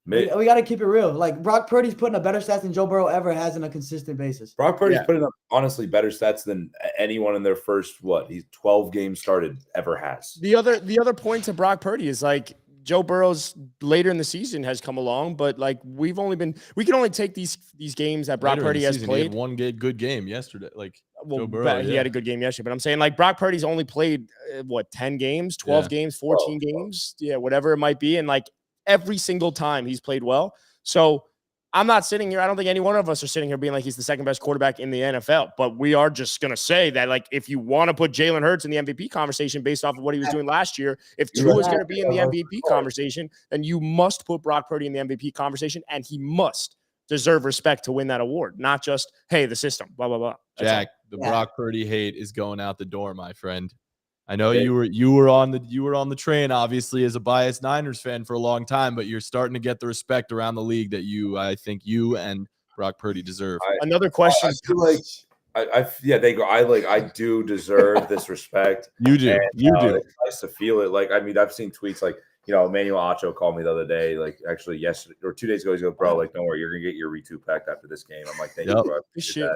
We got to keep it real. Like, Brock Purdy's putting up better stats than Joe Burrow ever has on a consistent basis. Brock Purdy's putting up, honestly, better stats than anyone in their first, he's 12 games started ever has. The other point to Brock Purdy is, like, Joe Burrow's later in the season has come along, but, like, we can only take these games that Brock Purdy has played. He had one good game yesterday. Like, Joe Burrow, he had a good game yesterday, but I'm saying, like, Brock Purdy's only played, 10 games, 12 games, 14 games, whatever it might be, and, like, every single time he's played well. So I'm not sitting here. I don't think any one of us are sitting here being like he's the second best quarterback in the NFL. But we are just going to say that, like, if you want to put Jalen Hurts in the MVP conversation based off of what he was doing last year, if Tua is going to be in the MVP conversation, then you must put Brock Purdy in the MVP conversation, and he must deserve respect to win that award, not just, hey, the system, blah, blah, blah. Jack, the Brock Purdy hate is going out the door, my friend. I know you were on the train, obviously, as a biased Niners fan for a long time, but you're starting to get the respect around the league that I think you and Brock Purdy deserve. Another question. I feel like I do deserve this respect. You do. You do. It's nice to feel it. Like, I mean, I've seen tweets like, Emmanuel Acho called me the other day, like actually yesterday or 2 days ago. He's like, bro, like, don't worry, you're gonna get your retweet packed after this game. I'm like, thank you, bro. I appreciate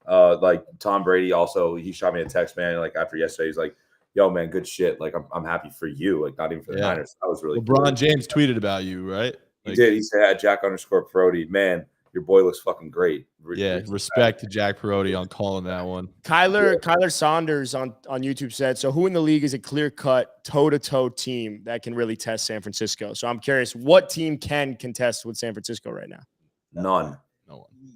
that. Like Tom Brady also, he shot me a text, man. Like after yesterday, he's like, yo, man, good shit. Like, I'm happy for you. Like, not even for the Niners. That was really LeBron cool. James tweeted about you, right? He did. He said, Jack_Prody, man, your boy looks fucking great. Respect to Jack Prody on calling that one. Kyler Saunders on YouTube said, so who in the league is a clear-cut, toe-to-toe team that can really test San Francisco? So I'm curious, what team can contest with San Francisco right now? None.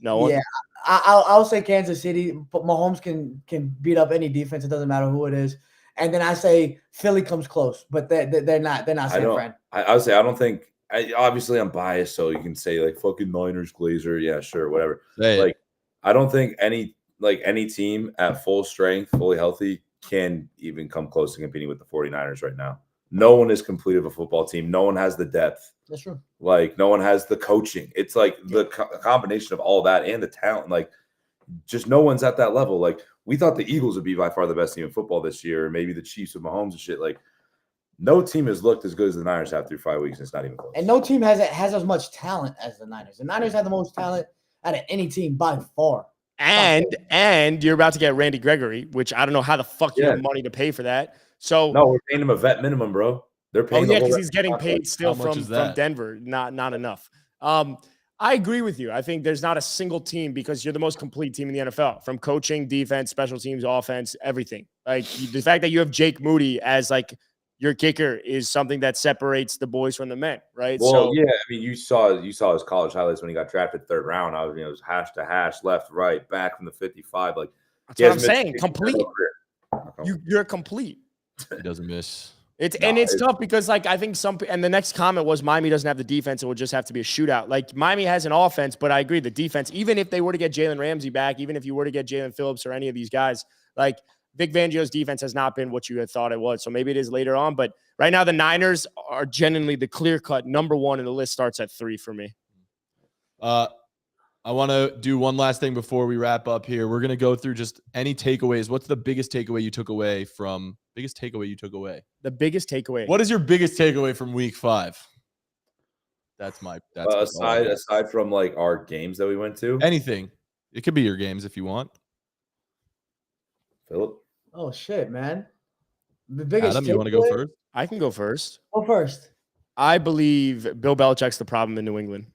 No one? Yeah, I'll say Kansas City, but Mahomes can beat up any defense. It doesn't matter who it is. And then I say Philly comes close, but they're not San Fran. I would say I don't think. Obviously, I'm biased, so you can say like fucking Niners, Glazer, yeah, sure, whatever. Like, I don't think any team at full strength, fully healthy, can even come close to competing with the 49ers right now. No one is complete of a football team. No one has the depth. That's true. Like, no one has the coaching. It's like the combination of all that and the talent. Like, just no one's at that level. Like, we thought the Eagles would be by far the best team in football this year, or maybe the Chiefs with Mahomes and shit. Like, no team has looked as good as the Niners have through 5 weeks. It's not even close. And no team has as much talent as the Niners. The Niners have the most talent out of any team by far. And you're about to get Randy Gregory, which I don't know how the fuck you have money to pay for that. So no, we're paying him a vet minimum, bro. They're paying. Because he's getting paid still from Denver. Not enough. I agree with you. I think there's not a single team, because you're the most complete team in the NFL, from coaching, defense, special teams, offense, everything. Like, the fact that you have Jake Moody as like your kicker is something that separates the boys from the men, right? Well, yeah, I mean, you saw his college highlights when he got drafted third round. It was hash to hash, left, right, back from the 55. Like, that's what I'm saying. Complete. You're complete. He doesn't miss. It's tough because, like, I think and the next comment was Miami doesn't have the defense. It would just have to be a shootout. Like, Miami has an offense, but I agree, the defense, even if they were to get Jalen Ramsey back, even if you were to get Jalen Phillips or any of these guys, like, Vic Fangio's defense has not been what you had thought it was. So maybe it is later on. But right now, the Niners are genuinely the clear-cut number one, and the list starts at 3 for me. I want to do one last thing before we wrap up here. We're going to go through just any takeaways. What's the biggest takeaway you took away from – biggest takeaway you took away? The biggest takeaway. What is your biggest takeaway from week 5? That's aside from, like, our games that we went to? Anything. It could be your games if you want. Philip? Oh, shit, man. The biggest Adam, you want to go first? I can go first. Go first. I believe Bill Belichick's the problem in New England.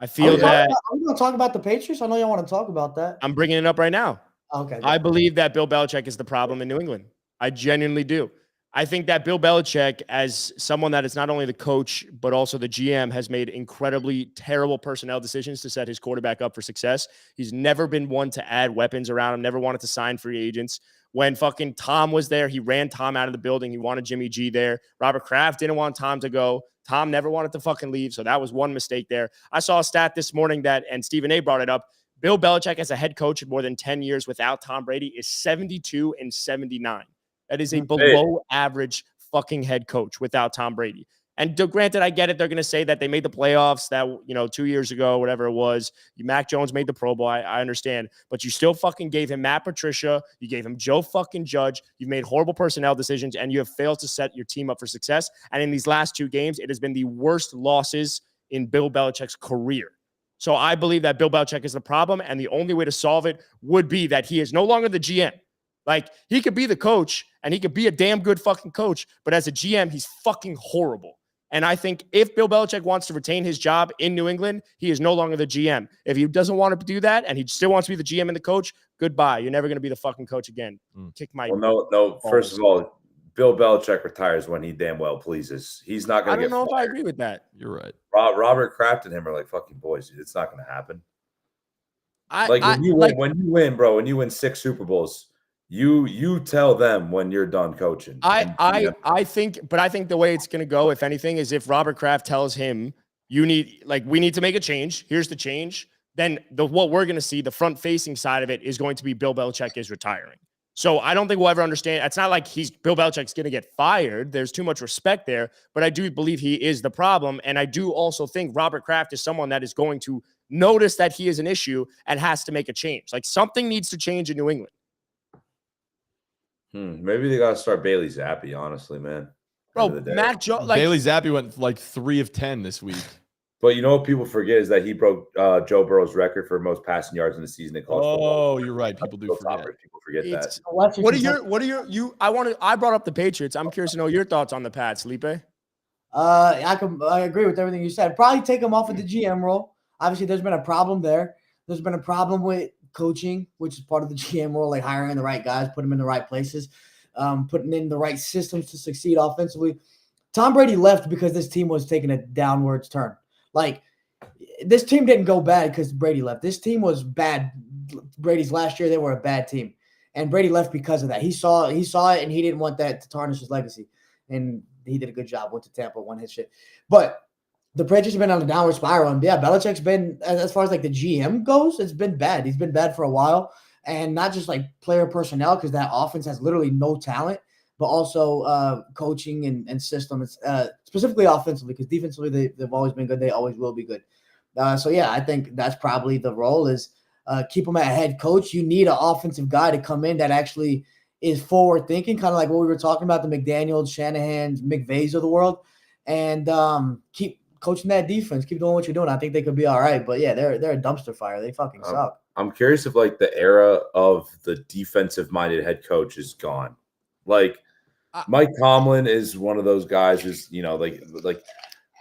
I feel that – I'm going to talk about the Patriots. I know y'all want to talk about that. I'm bringing it up right now. Okay. I believe that Bill Belichick is the problem in New England. I genuinely do. I think that Bill Belichick, as someone that is not only the coach, but also the GM, has made incredibly terrible personnel decisions to set his quarterback up for success. He's never been one to add weapons around him, never wanted to sign free agents. When fucking Tom was there, he ran Tom out of the building. He wanted Jimmy G there. Robert Kraft didn't want Tom to go. Tom never wanted to fucking leave. So that was one mistake there. I saw a stat this morning and Stephen A brought it up, Bill Belichick as a head coach in more than 10 years without Tom Brady is 72-79. That is a below average fucking head coach without Tom Brady. And granted, I get it. They're going to say that they made the playoffs that, 2 years ago, whatever it was. Mac Jones made the Pro Bowl. I understand. But you still fucking gave him Matt Patricia. You gave him Joe fucking Judge. You've made horrible personnel decisions, and you have failed to set your team up for success. And in these last 2 games, it has been the worst losses in Bill Belichick's career. So I believe that Bill Belichick is the problem, and the only way to solve it would be that he is no longer the GM. Like, he could be the coach, and he could be a damn good fucking coach, but as a GM, he's fucking horrible. And I think if Bill Belichick wants to retain his job in New England, he is no longer the GM. If he doesn't want to do that, and he still wants to be the GM and the coach, goodbye. You're never going to be the fucking coach again. Kick my no. First of all, Bill Belichick retires when he damn well pleases. He's not going to get I don't know fired. if I agree with that. You're right. Robert Kraft and him are like fucking boys, dude. It's not going to happen. When you win, bro, when you win 6 Super Bowls, you tell them when you're done coaching. I think the way it's going to go, if anything, is if Robert Kraft tells him we need to make a change. Here's the change. Then what we're going to see, the front facing side of it is going to be Bill Belichick is retiring. So I don't think we'll ever understand. It's not like Bill Belichick's going to get fired. There's too much respect there, but I do believe he is the problem. And I do also think Robert Kraft is someone that is going to notice that he is an issue and has to make a change. Like something needs to change in New England. Maybe they got to start Bailey Zappi, honestly, man. Bro, Mac Jones, Bailey Zappi went like 3 of 10 this week. But you know what people forget is that he broke Joe Burrow's record for most passing yards in the season in college football. You're right. People do forget. People forget that. I brought up the Patriots. I'm curious to know your thoughts on the Pats, Felipe. I agree with everything you said. Probably take him off of the GM role. Obviously, there's been a problem there. There's been a problem with coaching, which is part of the GM role, like hiring the right guys, putting them in the right places, putting in the right systems to succeed offensively. Tom Brady left because this team was taking a downwards turn. Like, this team didn't go bad because Brady left. This team was bad. Brady's last year, they were a bad team. And Brady left because of that. He saw it, and he didn't want that to tarnish his legacy. And he did a good job. Went to Tampa, won his shit. But the Patriots have been on a downward spiral. And, yeah, Belichick's been, as far as, like, the GM goes, it's been bad. He's been bad for a while. And not just, like, player personnel, because that offense has literally no talent, but also coaching and systems, specifically offensively, because defensively they've always been good. They always will be good. So, yeah, I think that's probably the role is keep them at head coach. You need an offensive guy to come in that actually is forward thinking, kind of like what we were talking about, the McDaniels, Shanahans, McVays of the world, and keep coaching that defense. Keep doing what you're doing. I think they could be all right. But, yeah, they're a dumpster fire. They fucking suck. I'm curious if, like, the era of the defensive-minded head coach is gone. Like, Mike Tomlin is one of those guys who's, like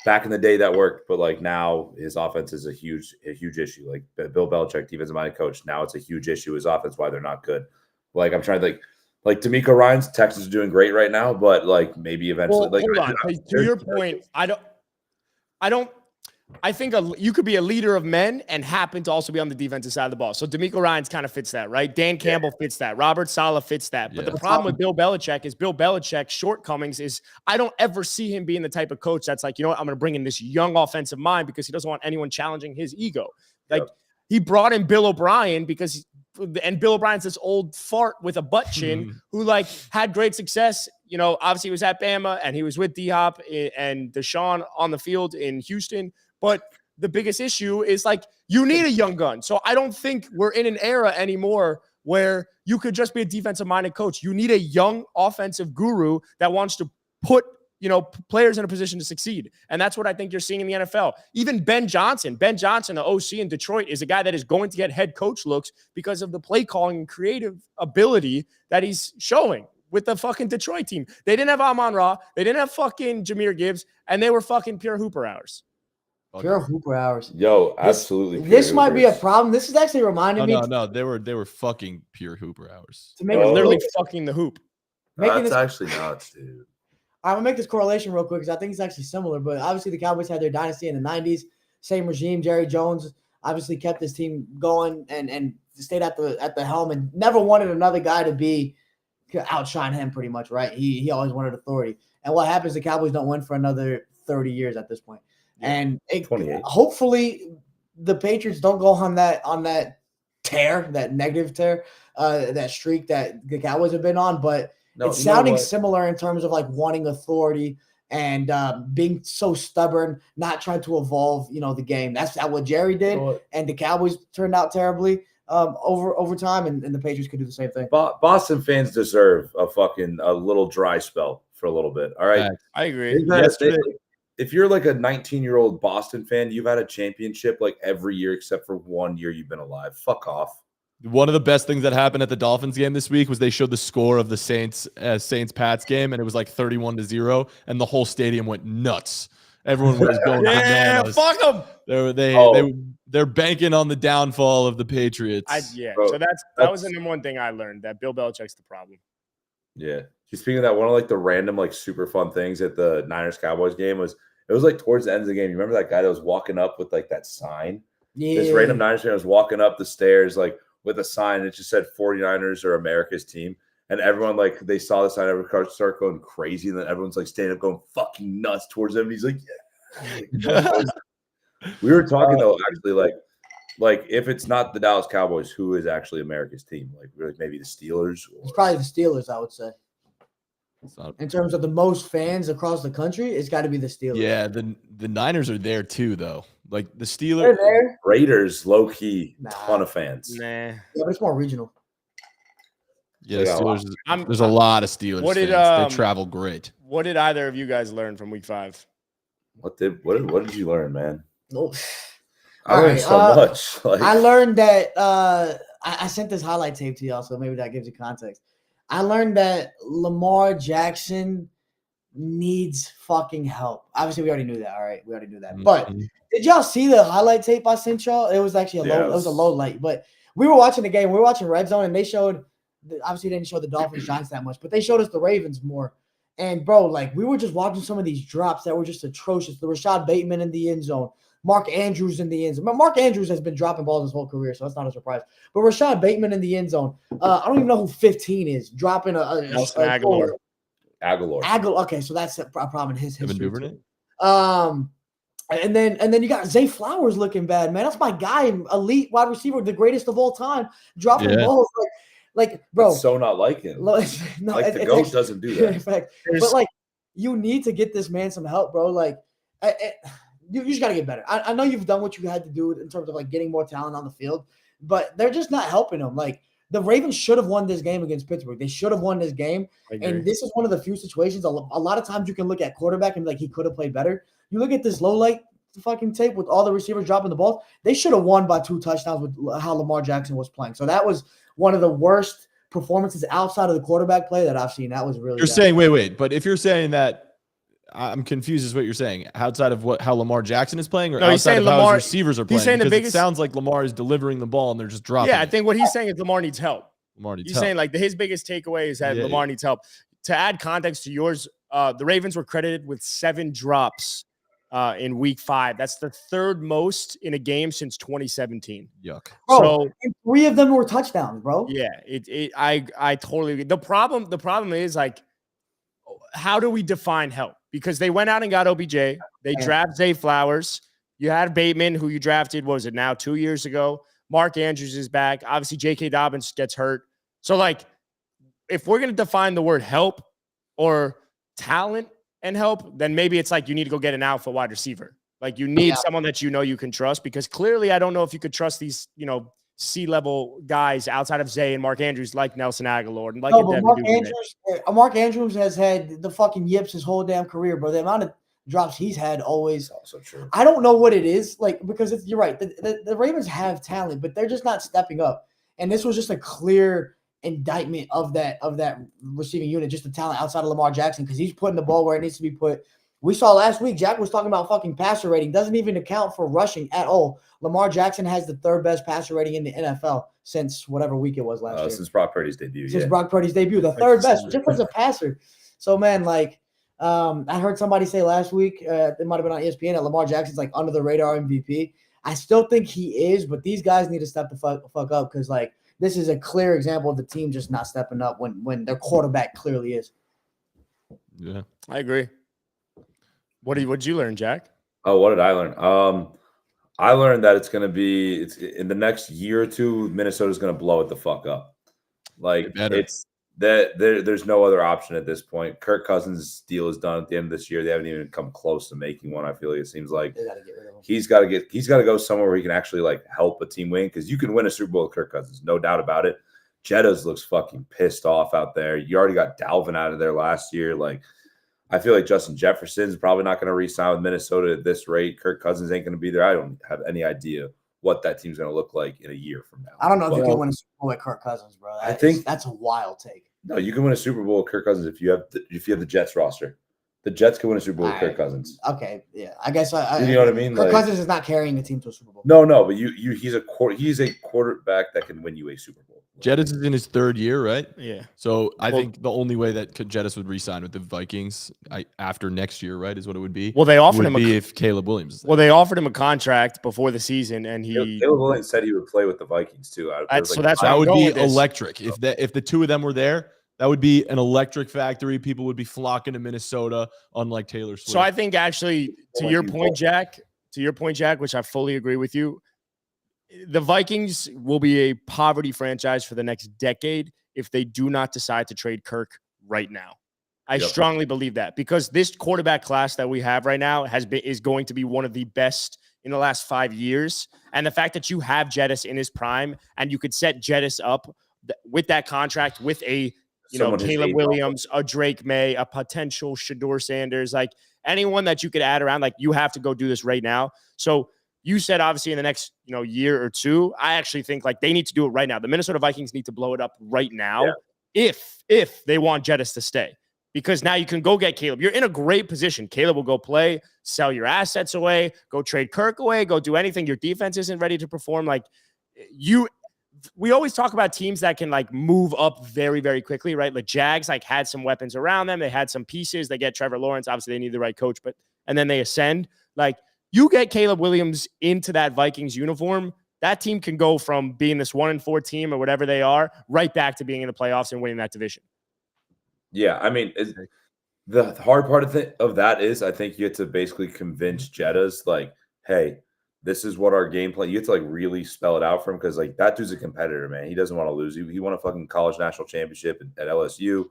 back in the day that worked, but like now his offense is a huge issue. Like Bill Belichick, defensive minded coach, now it's a huge issue. His offense, why they're not good. Like I'm trying to think, like D'Amico Ryan's Texas is doing great right now, but like maybe eventually. Well, hold on. To your point, I think you could be a leader of men and happen to also be on the defensive side of the ball. So D'Amico Ryans kind of fits that, right? Dan Campbell fits that. Robert Saleh fits that. But the problem with Bill Belichick is Bill Belichick's shortcomings is I don't ever see him being the type of coach that's like, you know what, I'm going to bring in this young offensive mind because he doesn't want anyone challenging his ego. Like he brought in Bill O'Brien and Bill O'Brien's this old fart with a butt chin who like had great success. You know, obviously he was at Bama and he was with D-Hop and Deshaun on the field in Houston. But the biggest issue is like you need a young gun. So I don't think we're in an era anymore where you could just be a defensive-minded coach. You need a young offensive guru that wants to put, players in a position to succeed. And that's what I think you're seeing in the NFL. Even Ben Johnson, the OC in Detroit, is a guy that is going to get head coach looks because of the play calling and creative ability that he's showing with the fucking Detroit team. They didn't have Amon-Ra. They didn't have fucking Jahmyr Gibbs. And they were fucking pure hooper hours. Pure hooper hours. Yo, absolutely. This might be a problem. This is actually reminding me. No, they were fucking pure hooper hours. They were literally fucking the hoop. That's actually nuts, dude. I'm gonna make this correlation real quick because I think it's actually similar. But obviously, the Cowboys had their dynasty in the '90s. Same regime. Jerry Jones obviously kept his team going and stayed at the helm and never wanted another guy to outshine him. Pretty much, right? He always wanted authority. And what happens? The Cowboys don't win for another 30 years at this point. And hopefully the Patriots don't go on that tear, that negative tear, that streak that the Cowboys have been on. But it's sounding similar in terms of like wanting authority and being so stubborn, not trying to evolve, the game. That's what Jerry did. And the Cowboys turned out terribly over time, and the Patriots could do the same thing. Boston fans deserve a little dry spell for a little bit. All right. I agree. If you're like a 19-year-old Boston fan, you've had a championship like every year except for 1 year you've been alive. Fuck off. One of the best things that happened at the Dolphins game this week was they showed the score of the Saints-Pats game, and it was like 31-0, and the whole stadium went nuts. Everyone was going bananas. Fuck them. They're banking on the downfall of the Patriots. So that was the number one thing I learned, that Bill Belichick's the problem. Yeah. Speaking of that, one of like the random like super fun things at the Niners Cowboys game was like towards the end of the game. You remember that guy that was walking up with like that sign? Yeah. This random Niners fan was walking up the stairs like with a sign that just said 49ers are America's team. And everyone like they saw the sign, everyone started going crazy, and then everyone's like standing up going fucking nuts towards him. And he's like, yeah. We were talking though, actually, like if it's not the Dallas Cowboys, who is actually America's team? Like maybe the Steelers? It's probably the Steelers, I would say. In terms of the most fans across the country, it's got to be the Steelers. Yeah, the Niners are there too, though. Like the Steelers, They're there. Raiders, low key, ton of fans. Nah. Yeah, but it's more regional. Yeah, Steelers. There's a lot of Steelers fans. They travel great. What did either of you guys learn from Week 5? What did you learn, man? Oh. I learned so much. Like, I learned that I sent this highlight tape to y'all, so maybe that gives you context. I learned that Lamar Jackson needs fucking help. Obviously, we already knew that. All right, we already knew that. But did y'all see the highlight tape I sent y'all? It was actually it was a low light. But we were watching the game. We were watching Red Zone, and they showed. Obviously, they didn't show the Dolphins Giants that much, but they showed us the Ravens more. And bro, like we were just watching some of these drops that were just atrocious. The Rashad Bateman in the end zone. Mark Andrews in the end zone. Mark Andrews has been dropping balls his whole career, so that's not a surprise. But Rashad Bateman in the end zone. I don't even know who 15 is. Dropping Aguilar. Okay, so that's a problem in his history. Duvernay? And then you got Zay Flowers looking bad, man. That's my guy, elite wide receiver, the greatest of all time, dropping balls like bro. It's so not like him. No, like the GOAT doesn't do that. In fact, but like you need to get this man some help, bro. Like you just got to get better. I know you've done what you had to do in terms of like getting more talent on the field, but they're just not helping him. Like the Ravens should have won this game against Pittsburgh. They should have won this game. And this is one of the few situations. A lot of times you can look at quarterback and be like, he could have played better. You look at this low light fucking tape with all the receivers dropping the ball. They should have won by 2 touchdowns with how Lamar Jackson was playing. So that was one of the worst performances outside of the quarterback play that I've seen. That was really. You're saying, wait, but if you're saying that, I'm confused as what you're saying. Outside of how Lamar Jackson is playing, or outside of how his receivers are playing? He's saying because it sounds like Lamar is delivering the ball and they're just dropping. Yeah, I think what he's saying is Lamar needs help. He's saying like his biggest takeaway is that Lamar needs help. To add context to yours, the Ravens were credited with 7 drops in Week 5. That's the 3rd most in a game since 2017. Yuck. Bro, so 3 of them were touchdowns, bro. Yeah, I totally agree. The problem is like, how do we define help? Because they went out and got OBJ. They drafted Zay Flowers. You had Bateman, who you drafted, what was it now, 2 years ago? Mark Andrews is back. Obviously, J.K. Dobbins gets hurt. So, like, if we're going to define the word help or talent and help, then maybe it's like you need to go get an alpha wide receiver. Like, you need someone that you know you can trust, because clearly I don't know if you could trust these, C-level guys outside of Zay and Mark Andrews, like Nelson Aguilar. And like Mark Andrews has had the fucking yips his whole damn career, bro. The amount of drops he's had always. Also true. I don't know what it is, like, because you're right. The Ravens have talent, but they're just not stepping up. And this was just a clear indictment of that receiving unit, just the talent outside of Lamar Jackson, because he's putting the ball where it needs to be put. We saw last week, Jack was talking about fucking passer rating. Doesn't even account for rushing at all. Lamar Jackson has the 3rd best passer rating in the NFL since whatever week it was last year. Since Brock Purdy's debut. Brock Purdy's debut, the 3rd best, just as a passer. So, man, like, I heard somebody say last week, it might have been on ESPN, that Lamar Jackson's like under the radar MVP. I still think he is, but these guys need to step the fuck up, because, like, this is a clear example of the team just not stepping up when their quarterback clearly is. Yeah, I agree. What did you learn, Jack? Oh, what did I learn? I learned that it's in the next year or 2, Minnesota's going to blow it the fuck up. Like, it's that there's no other option at this point. Kirk Cousins' deal is done at the end of this year. They haven't even come close to making one. I feel like it seems like he's got to go somewhere where he can actually like help a team win, because you can win a Super Bowl with Kirk Cousins, no doubt about it. Jettas looks fucking pissed off out there. You already got Dalvin out of there last year. Like, I feel like Justin Jefferson's probably not going to re-sign with Minnesota at this rate. Kirk Cousins ain't going to be there. I don't have any idea what that team's going to look like in a year from now. I don't know if you can win a Super Bowl with Kirk Cousins, bro. I think that's a wild take. No, you can win a Super Bowl with Kirk Cousins if you have the Jets roster. The Jets can win a Super Bowl with Kirk Cousins. Okay, yeah, I guess you know what I mean. Kirk Cousins is not carrying the team to a Super Bowl. No, but he's a quarterback that can win you a Super Bowl. Jettis is in his 3rd year, right? Yeah. So I think the only way that Jettis would re-sign with the Vikings after next year, right, is what it would be. Well, they offered him if Caleb Williams is there. Well, they offered him a contract before the season, and Caleb Williams said he would play with the Vikings too. That's like, what that I'm would going be with this. electric. If the two of them were there, that would be an electric factory. People would be flocking to Minnesota, unlike Taylor Swift. So I think actually, to your point, Jack, which I fully agree with you, the Vikings will be a poverty franchise for the next decade if they do not decide to trade Kirk right now. I strongly believe that, because this quarterback class that we have right now is going to be one of the best in the last 5 years. And the fact that you have Jettis in his prime and you could set Jettis up with that contract with a Caleb Williams, a Drake May, a potential Shedeur Sanders, like anyone that you could add around, like you have to go do this right now. So you said obviously in the next year or two. I actually think like they need to do it right now. The Minnesota Vikings need to blow it up right now if they want Jettis to stay. Because now you can go get Caleb. You're in a great position. Caleb will go play, sell your assets away, go trade Kirk away, go do anything. Your defense isn't ready to perform. We always talk about teams that can like move up very, very quickly, right? Like Jags like had some weapons around them. They had some pieces. They get Trevor Lawrence. Obviously, they need the right coach, and then they ascend. Like you get Caleb Williams into that Vikings uniform, that team can go from being this 1-4 team or whatever they are right back to being in the playoffs and winning that division. Yeah, I mean, the hard part of that is I think you have to basically convince Jettas, like, hey, this is what our game plan. You have to like really spell it out for him, because like that dude's a competitor, man. He doesn't want to lose. He won a fucking college national championship at LSU.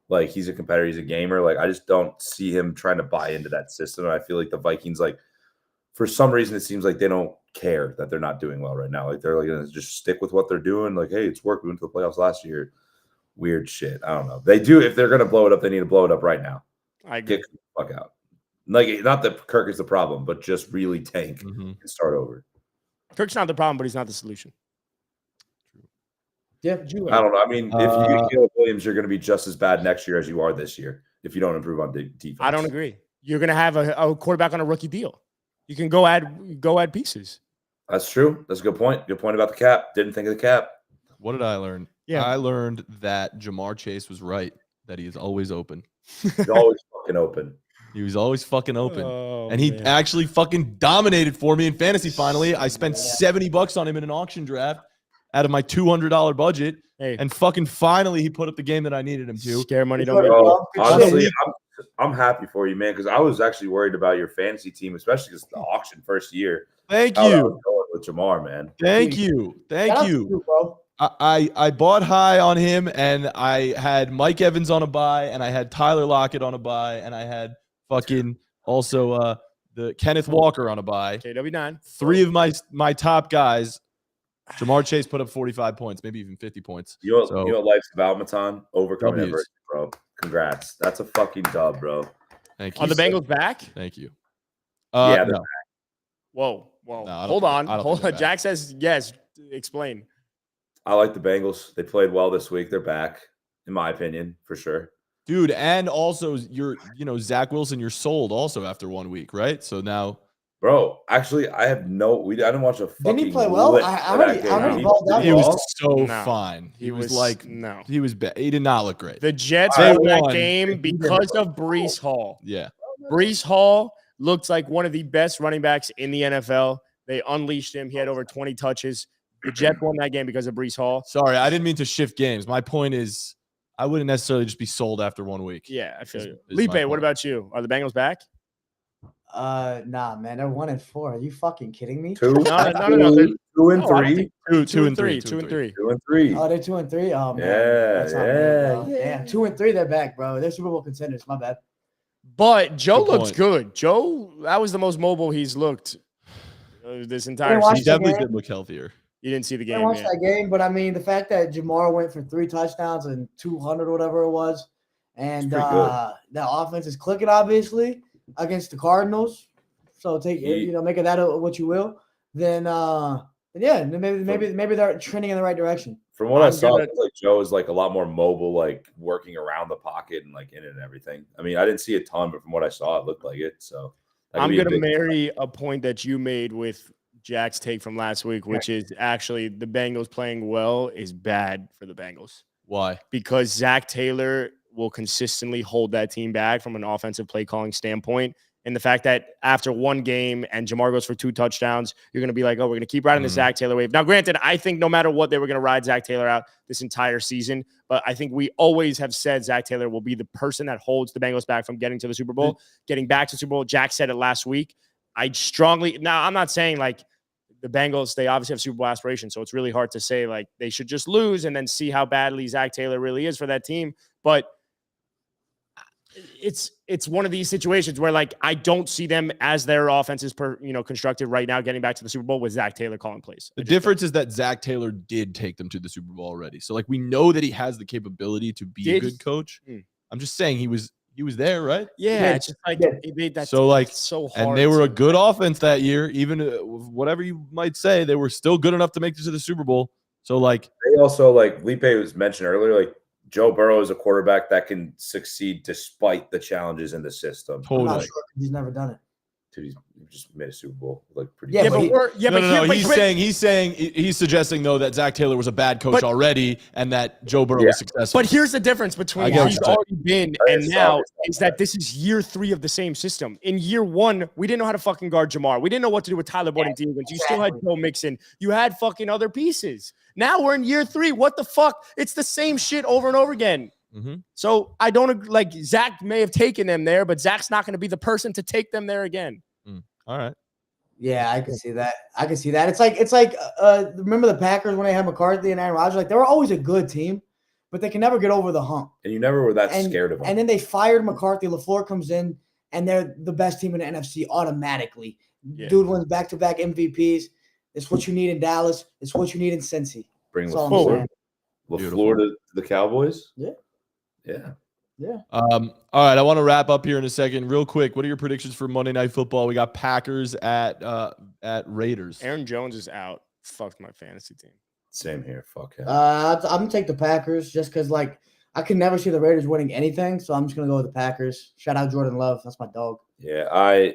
Like he's a competitor. He's a gamer. Like I just don't see him trying to buy into that system. And I feel like the Vikings, like for some reason, it seems like they don't care that they're not doing well right now. Like they're like going to just stick with what they're doing. Like, hey, it's worked. We went to the playoffs last year. Weird shit. I don't know. They do. If they're going to blow it up, they need to blow it up right now. I agree. Get the fuck out. Like, not that Kirk is the problem, but just really tank and start over. Kirk's not the problem, but he's not the solution. Yeah, I don't know. I mean, if you get Caleb Williams, you're going to be just as bad next year as you are this year if you don't improve on defense. I don't agree. You're going to have a quarterback on a rookie deal. You can go add pieces. That's true. That's a good point. Good point about the cap. Didn't think of the cap. What did I learn? Yeah. I learned that Jamar Chase was right, that he is always open. He's always fucking open. He was always fucking open. Oh, and he actually fucking dominated for me in fantasy finally. I spent $70 on him in an auction draft out of my $200 budget. Hey. And fucking finally he put up the game that I needed him to. Scare money don't make Bro, honestly, I'm happy for you, man, because I was actually worried about your fantasy team, especially because the auction first year. Thank How that you. was going with Jamar, man. Thank you. Thank you. bro. I bought high on him, and I had Mike Evans on a buy, and I had Tyler Lockett on a buy, and I had fucking also the Kenneth Walker on a buy. KW9. Three of my top guys. Jamar Chase put up 45 points, maybe even 50 points. You know what life's about, Matan? Overcoming W's. adversity, bro. Congrats. That's a fucking dub, bro. Thank you. Are the Bengals back? Thank you. Yeah, no. Whoa. No, Hold on. Hold on. Jack says yes. Explain. I like the Bengals. They played well this week. They're back, in my opinion, for sure. Dude, and also Zach Wilson, you're sold also after 1 week, right? So now, bro, actually, I didn't watch a fucking. Didn't he play well? I already balled that. he was so No. fine. He was no. he was bad. He did not look great. The Jets They won that won. game because of Breece Hall. Yeah. Breece Hall looked like one of the best running backs in the NFL. They unleashed him. He had over 20 touches. The Jets won that game because of Breece Hall. Sorry, I didn't mean to shift games. My point is, I wouldn't necessarily just be sold after 1 week. Yeah, I feel you. is my Felipe, what point. about you? Are the Bengals back? Nah, man, they're 1-4. Are you fucking kidding me? Two, No. They're- 2 and No, I don't 3. think- 2 and 3. 2 and 3. 2 and 3. Oh, they're 2-3. Oh man, Yeah, that's not bad, bro. yeah. Damn, 2 and 3, they're back, bro. They're Super Bowl contenders. My bad. But Joe Good looks point. good. Joe, that was the most mobile he's looked this entire watch He season. definitely game. did look healthier. You didn't see the I game watched yet. that game, but I mean, the fact that Jamar went for 3 touchdowns and 200 or whatever it was, and It's pretty good. the offense is clicking obviously against the Cardinals. So make of that what you will. Then maybe they're trending in the right direction. From what I I'm saw, gonna- it looked like Joe is like a lot more mobile, like working around the pocket and like in it and everything. I mean, I didn't see a ton, but from what I saw, it looked like it. So that could I'm be a going to big- marry a point that you made with Jack's take from last week, which is actually the Bengals playing well is bad for the Bengals. Why? Because Zach Taylor will consistently hold that team back from an offensive play calling standpoint. And the fact that after one game and Jamar goes for 2 touchdowns, you're going to be like, oh, we're going to keep riding the Zach Taylor wave. Now, granted, I think no matter what, they were going to ride Zach Taylor out this entire season. But I think we always have said Zach Taylor will be the person that holds the Bengals back from getting to the Super Bowl, getting back to the Super Bowl. Jack said it last week. Now, I'm not saying like the Bengals, they obviously have Super Bowl aspirations. So it's really hard to say like they should just lose and then see how badly Zach Taylor really is for that team. But it's one of these situations where like I don't see them as their offense is constructed right now getting back to the Super Bowl with Zach Taylor calling plays. The difference is that Zach Taylor did take them to the Super Bowl already. So like we know that he has the capability to be a good coach. I'm just saying he was there, right? Yeah, it's just like it made that so like so hard. And they were a good offense that year, even whatever you might say, they were still good enough to make it to the Super Bowl. So like they also like Felipe was mentioned earlier, like Joe Burrow is a quarterback that can succeed despite the challenges in the system. I'm not sure he's never done it. Dude, he just made a Super Bowl. Like pretty. Yeah, He's suggesting though that Zach Taylor was a bad coach already, and that Joe Burrow was successful. But here's the difference between he's already been and now is that this is year 3 of the same system. In year 1, we didn't know how to fucking guard Jamar. We didn't know what to do with Tyler Boyd and Diego. You still had Joe Mixon. You had fucking other pieces. Now we're in year 3. What the fuck? It's the same shit over and over again. So I don't like Zach may have taken them there, but Zach's not going to be the person to take them there again. All right. Yeah, I can see that. It's like remember the Packers when they had McCarthy and Aaron Rodgers? Like they were always a good team, but they can never get over the hump. And you never were that scared of them. And then they fired McCarthy. LaFleur comes in, and they're the best team in the NFC automatically. Yeah. Dude wins back-to-back MVPs. It's what you need in Dallas. It's what you need in Cincy. Bring LaFleur to the Cowboys. Yeah. All right, I want to wrap up here in a second. Real quick, what are your predictions for Monday Night Football? We got Packers at Raiders. Aaron Jones is out. Fucked my fantasy team. Same here. Fuck him. I'm gonna take the Packers just because like I can never see the Raiders winning anything, so I'm just gonna go with the Packers. Shout out Jordan Love. That's my dog. Yeah, I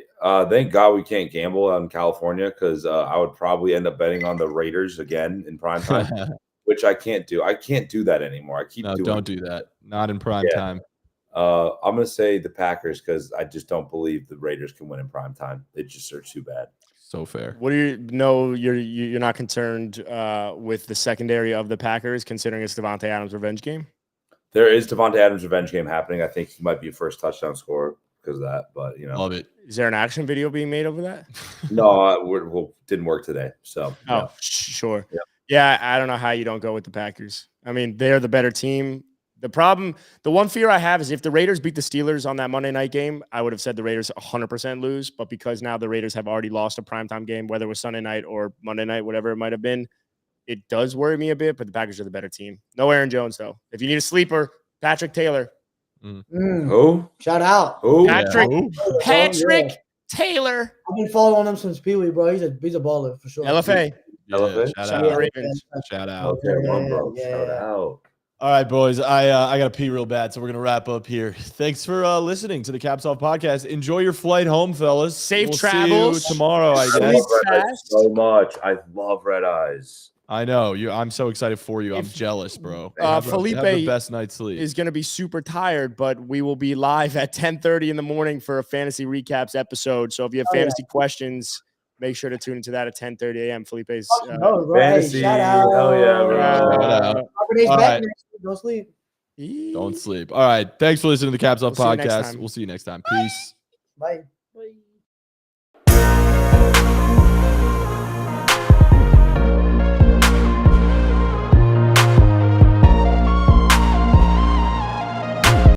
thank God we can't gamble out in California because I would probably end up betting on the Raiders again in prime time, which I can't do. I can't do that anymore. Don't do that. Not in prime time. I'm going to say the Packers because I just don't believe the Raiders can win in prime time. They just are too bad. So fair. What do you know? You're not concerned with the secondary of the Packers, considering it's Devontae Adams' revenge game? There is Devontae Adams' revenge game happening. I think he might be a first touchdown scorer because of that. But love it. Is there an action video being made over that? No, didn't work today. So sure. Yeah, I don't know how you don't go with the Packers. I mean, they're the better team. The one fear I have is if the Raiders beat the Steelers on that Monday night game, I would have said the Raiders 100% lose. But because now the Raiders have already lost a primetime game, whether it was Sunday night or Monday night, whatever it might have been, it does worry me a bit. But the Packers are the better team. No Aaron Jones, though. If you need a sleeper, Patrick Taylor. Who? Shout out. Who? Patrick Taylor. I've been following him since Pee Wee, bro. He's a baller for sure. LFA. Shout out. Shout out. All right, boys. I gotta pee real bad, so we're gonna wrap up here. Thanks for listening to the Caps Off podcast. Enjoy your flight home, fellas. Safe travels. See you tomorrow, I guess. So much. I love Red Eyes. I know you. I'm so excited for you. I'm jealous, bro. Felipe have the best night's sleep. Is gonna be super tired, but we will be live at 10:30 in the morning for a fantasy recaps episode. So if you have fantasy questions, make sure to tune into that at 10:30 a.m. Felipe's fantasy. Shout out. Hell yeah, bro. All right. Don't sleep. Don't sleep. All right. Thanks for listening to the Caps Off podcast. We'll see you next time. Peace. Bye.